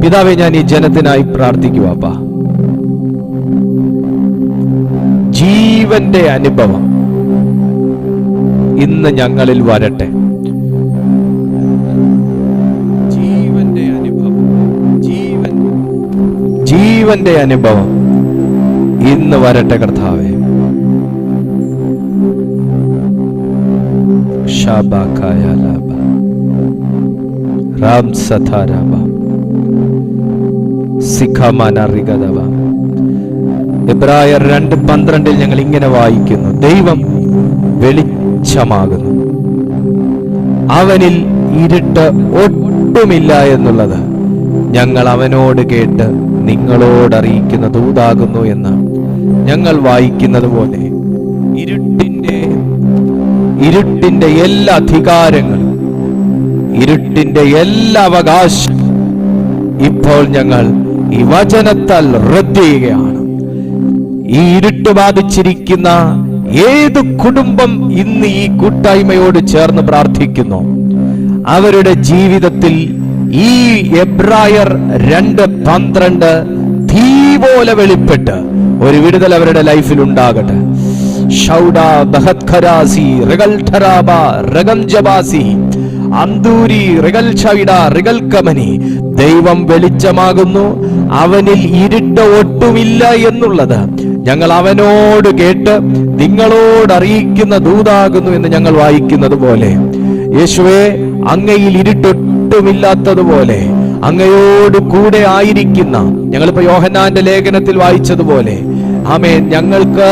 പിതാവേ, ഞാൻ ഈ ജനത്തിനായി പ്രാർത്ഥിക്കുക. അപ്പാ, ജീവന്റെ അനുഭവം ഇന്ന് ഞങ്ങളിൽ വരട്ടെ. ജീവന്റെ അനുഭവം ഇന്ന് വരട്ടെ കർത്താവേ. എബ്രായർ 2:12 ഞങ്ങൾ ഇങ്ങനെ വായിക്കുന്നു, ദൈവം വെളിച്ചമാകുന്നു, അവനിൽ ഇരുട്ട് ഒട്ടുമില്ല എന്നുള്ളത് ഞങ്ങൾ അവനോട് കേട്ട് നിങ്ങളോട് അറിയിക്കുന്ന ദൂതാകുന്നു എന്ന് ഞങ്ങൾ വായിക്കുന്നത് പോലെ ഇരുട്ടിന്റെ എല്ലാ അധികാരങ്ങളും, ഇരുട്ടിന്റെ എല്ലാ അവകാശം ഇപ്പോൾ ഞങ്ങൾ ഈ വചനത്താൽ റദ്ദ് ചെയ്യുകയാണ്. ഈ ഇരുട്ട് ബാധിച്ചിരിക്കുന്ന ഏത് കുടുംബം ഇന്ന് ഈ കൂട്ടായ്മയോട് ചേർന്ന് പ്രാർത്ഥിക്കുന്നു, അവരുടെ ജീവിതത്തിൽ ഈ എബ്രായർ 2:12 തീ പോലെ വെളിപ്പെട്ട് ഒരു വിടുതൽ അവരുടെ ലൈഫിൽ ഉണ്ടാകട്ടെ. ദൈവം വെളിച്ചമാകുന്നു, അവനിൽ ഇരുട്ട് ഒട്ടുമില്ല എന്നുള്ളത് ഞങ്ങൾ അവനോട് കേട്ട് നിങ്ങളോട് അറിയിക്കുന്ന ദൂതാകുന്നു എന്ന് ഞങ്ങൾ വായിക്കുന്നത് പോലെ, യേശുവേ, അങ്ങയിൽ ഇരുട്ടൊട്ടുമില്ലാത്തതുപോലെ അങ്ങയോട് കൂടെ ആയിരിക്കുന്ന, ഞങ്ങളിപ്പോ യോഹന്നാന്റെ ലേഖനത്തിൽ വായിച്ചതുപോലെ, ആമേൻ, ഞങ്ങൾക്ക്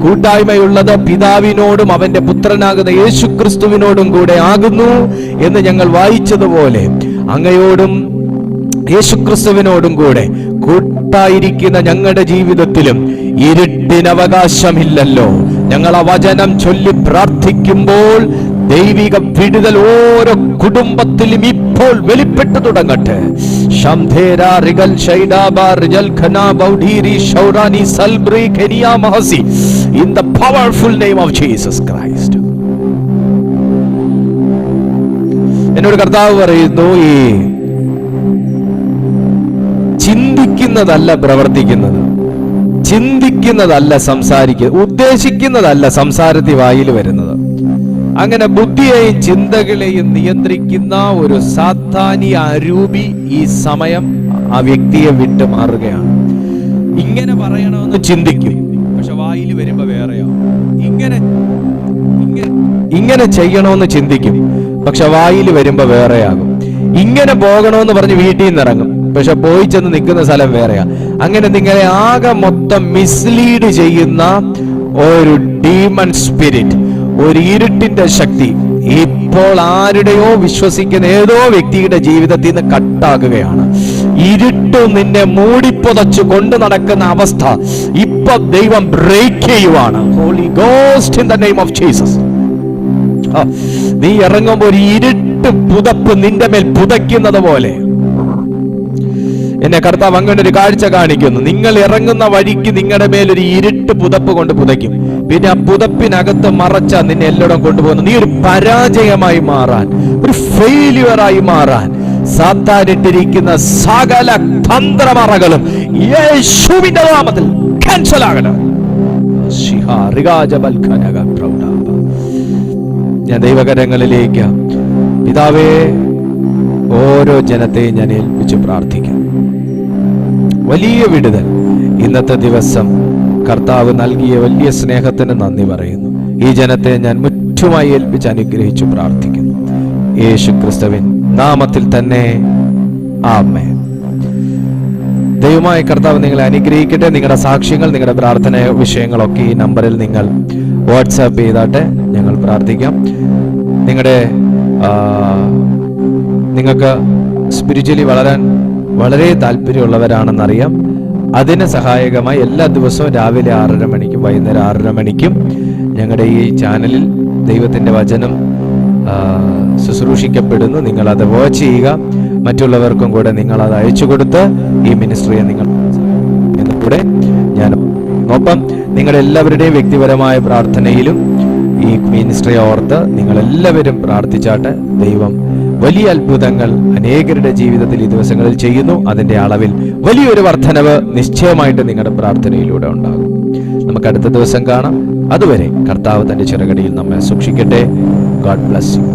കൂട്ടായ്മയുള്ളത് പിതാവിനോടും അവന്റെ പുത്രനാകുന്ന യേശു ക്രിസ്തുവിനോടും കൂടെ ആകുന്നു എന്ന് ഞങ്ങൾ വായിച്ചതുപോലെ, അങ്ങയോടും യേശുക്രിസ്തുവിനോടും കൂടെ കൂട്ടായിരിക്കുന്ന ഞങ്ങളുടെ ജീവിതത്തിലും ഇരുട്ടിന് അവകാശമില്ലല്ലോ. ഞങ്ങൾ ആ വചനം ചൊല്ലി പ്രാർത്ഥിക്കുമ്പോൾ ദൈവിക വിടുതൽ ഓരോ കുടുംബത്തിലും ഇപ്പോൾ വെളിപ്പെട്ടു തുടങ്ങട്ടെ. In the powerful name of Jesus Christ. എന്നോട് കർത്താവ് പറയുന്നു, ഈ ചിന്തിക്കുന്നതല്ല പ്രവർത്തിക്കുന്നത്. ചിന്തിക്കുന്നതല്ല സംസാരിക്കുക, ഉദ്ദേശിക്കുന്നതല്ല സംസാരത്തിൽ വായിൽ വരുന്നത്. അങ്ങനെ ബുദ്ധിയെയും ചിന്തകളെയും നിയന്ത്രിക്കുന്ന ഒരു സാത്താനിക അരൂപി ഈ സമയം ആ വ്യക്തിയെ വിട്ടു മാറുകയാണ്. ഇങ്ങനെ പറയണമെന്ന് ചിന്തിക്കും, പക്ഷെ വായിൽ വരുമ്പോ വേറെയാവും. ഇങ്ങനെ ചെയ്യണമെന്ന് ചിന്തിക്കും, പക്ഷെ വായിൽ വരുമ്പോ വേറെയാകും. ഇങ്ങനെ പോകണമെന്ന് പറഞ്ഞ് വീട്ടിൽ നിന്ന് ഇറങ്ങും, പക്ഷെ പോയി ചെന്ന് നിൽക്കുന്ന സ്ഥലം വേറെയാ. അങ്ങനെ നിങ്ങളെ ആകെ മൊത്തം മിസ്ലീഡ് ചെയ്യുന്ന ഒരു ഡീമൺ സ്പിരിറ്റ്, ഒരു ഇരുട്ടിന്റെ ശക്തി ഇപ്പോൾ ആരുടെയോ വിശ്വസിക്കുന്ന ഏതോ വ്യക്തിയുടെ ജീവിതത്തിൽ നിന്ന് കട്ടാകുകയാണ്. ഇരുട്ട് നിന്നെ മൂടിപ്പൊതച്ചു കൊണ്ട് നടക്കുന്ന അവസ്ഥ ഇപ്പൊ ദൈവം ബ്രേക്ക് ചെയ്യുവാണ്. Holy ghost in the name of Jesus. നീ ഇറങ്ങുമ്പോൾ ഒരു ഇരുട്ട് പുതപ്പ് നിന്റെ മേൽ പുതയ്ക്കുന്നത് പോലെ എന്നെ കർത്താവ് അങ്ങനെ ഒരു കാഴ്ച കാണിക്കുന്നു. നിങ്ങൾ ഇറങ്ങുന്ന വഴിക്ക് നിങ്ങളുടെ മേലൊരു ഇരുട്ട് പുതപ്പ് കൊണ്ട് പുതയ്ക്കും. പിന്നെ ആ പുതപ്പിനകത്ത് മറച്ച നിന്നെ എല്ലായിടം കൊണ്ടുപോകുന്നു. നീ ഒരു പരാജയമായി മാറാൻ, ഒരു ഫെയിലിയറായി മാറാൻ സാത്താനിട്ടിരിക്കുന്ന സകല തന്ത്രമറകളും യേശുവിന്റെ നാമത്തിൽ ക്യാൻസൽ ആകണം. ഞാൻ ദൈവകരങ്ങളിലേക്ക് പിതാവേ ഓരോ ജനത്തെയും ഞാൻ ഏൽപ്പിച്ച് പ്രാർത്ഥിക്കും. വലിയ വിടുതൽ ഇന്നത്തെ ദിവസം കർത്താവ് നൽകിയ വലിയ സ്നേഹത്തിന് നന്ദി പറയുന്നു. ഈ ജനത്തെ ഞാൻ മുറ്റുമായി ഏൽപ്പിച്ച് അനുഗ്രഹിച്ചു പ്രാർത്ഥിക്കുന്നു. യേശു ക്രിസ്തുവിൻ നാമത്തിൽ തന്നെ ആമേൻ. ദൈവമായ കർത്താവ് നിങ്ങളെ അനുഗ്രഹിക്കട്ടെ. നിങ്ങളുടെ സാക്ഷ്യങ്ങൾ, നിങ്ങളുടെ പ്രാർത്ഥന വിഷയങ്ങളൊക്കെ ഈ നമ്പറിൽ നിങ്ങൾ വാട്സാപ്പ് ചെയ്താട്ടെ, ഞങ്ങൾ പ്രാർത്ഥിക്കാം. നിങ്ങൾക്ക് സ്പിരിച്വലി വളരാൻ വളരെ താല്പര്യമുള്ളവരാണെന്നറിയാം. അതിന് സഹായകമായി എല്ലാ ദിവസവും രാവിലെ 6:30 മണിക്കും വൈകുന്നേരം 6:30 മണിക്കും ഞങ്ങളുടെ ഈ ചാനലിൽ ദൈവത്തിൻ്റെ വചനം ശുശ്രൂഷിക്കപ്പെടുന്നു. നിങ്ങളത് വാച്ച് ചെയ്യുക. മറ്റുള്ളവർക്കും കൂടെ നിങ്ങളത് അയച്ചു കൊടുത്ത് ഈ മിനിസ്ട്രിയെ നിങ്ങൾ കൂടെ ഞാൻ ഒപ്പം നിങ്ങളെല്ലാവരുടെയും വ്യക്തിപരമായ പ്രാർത്ഥനയിലും ഈ മിനിസ്ട്രിയെ ഓർത്ത് നിങ്ങളെല്ലാവരും പ്രാർത്ഥിച്ചാട്ട് ദൈവം വലിയ അത്ഭുതങ്ങൾ അനേകരുടെ ജീവിതത്തിൽ ഈ ദിവസങ്ങളിൽ ചെയ്യുന്നു. അതിന്റെ അളവിൽ വലിയൊരു വർധനവ് നിശ്ചയമായിട്ട് നിങ്ങളുടെ പ്രാർത്ഥനയിലൂടെ ഉണ്ടാകും. നമുക്ക് അടുത്ത ദിവസം കാണാം. അതുവരെ കർത്താവ് തന്റെ ചിറകടിയിൽ നമ്മെ സൂക്ഷിക്കട്ടെ. God bless you.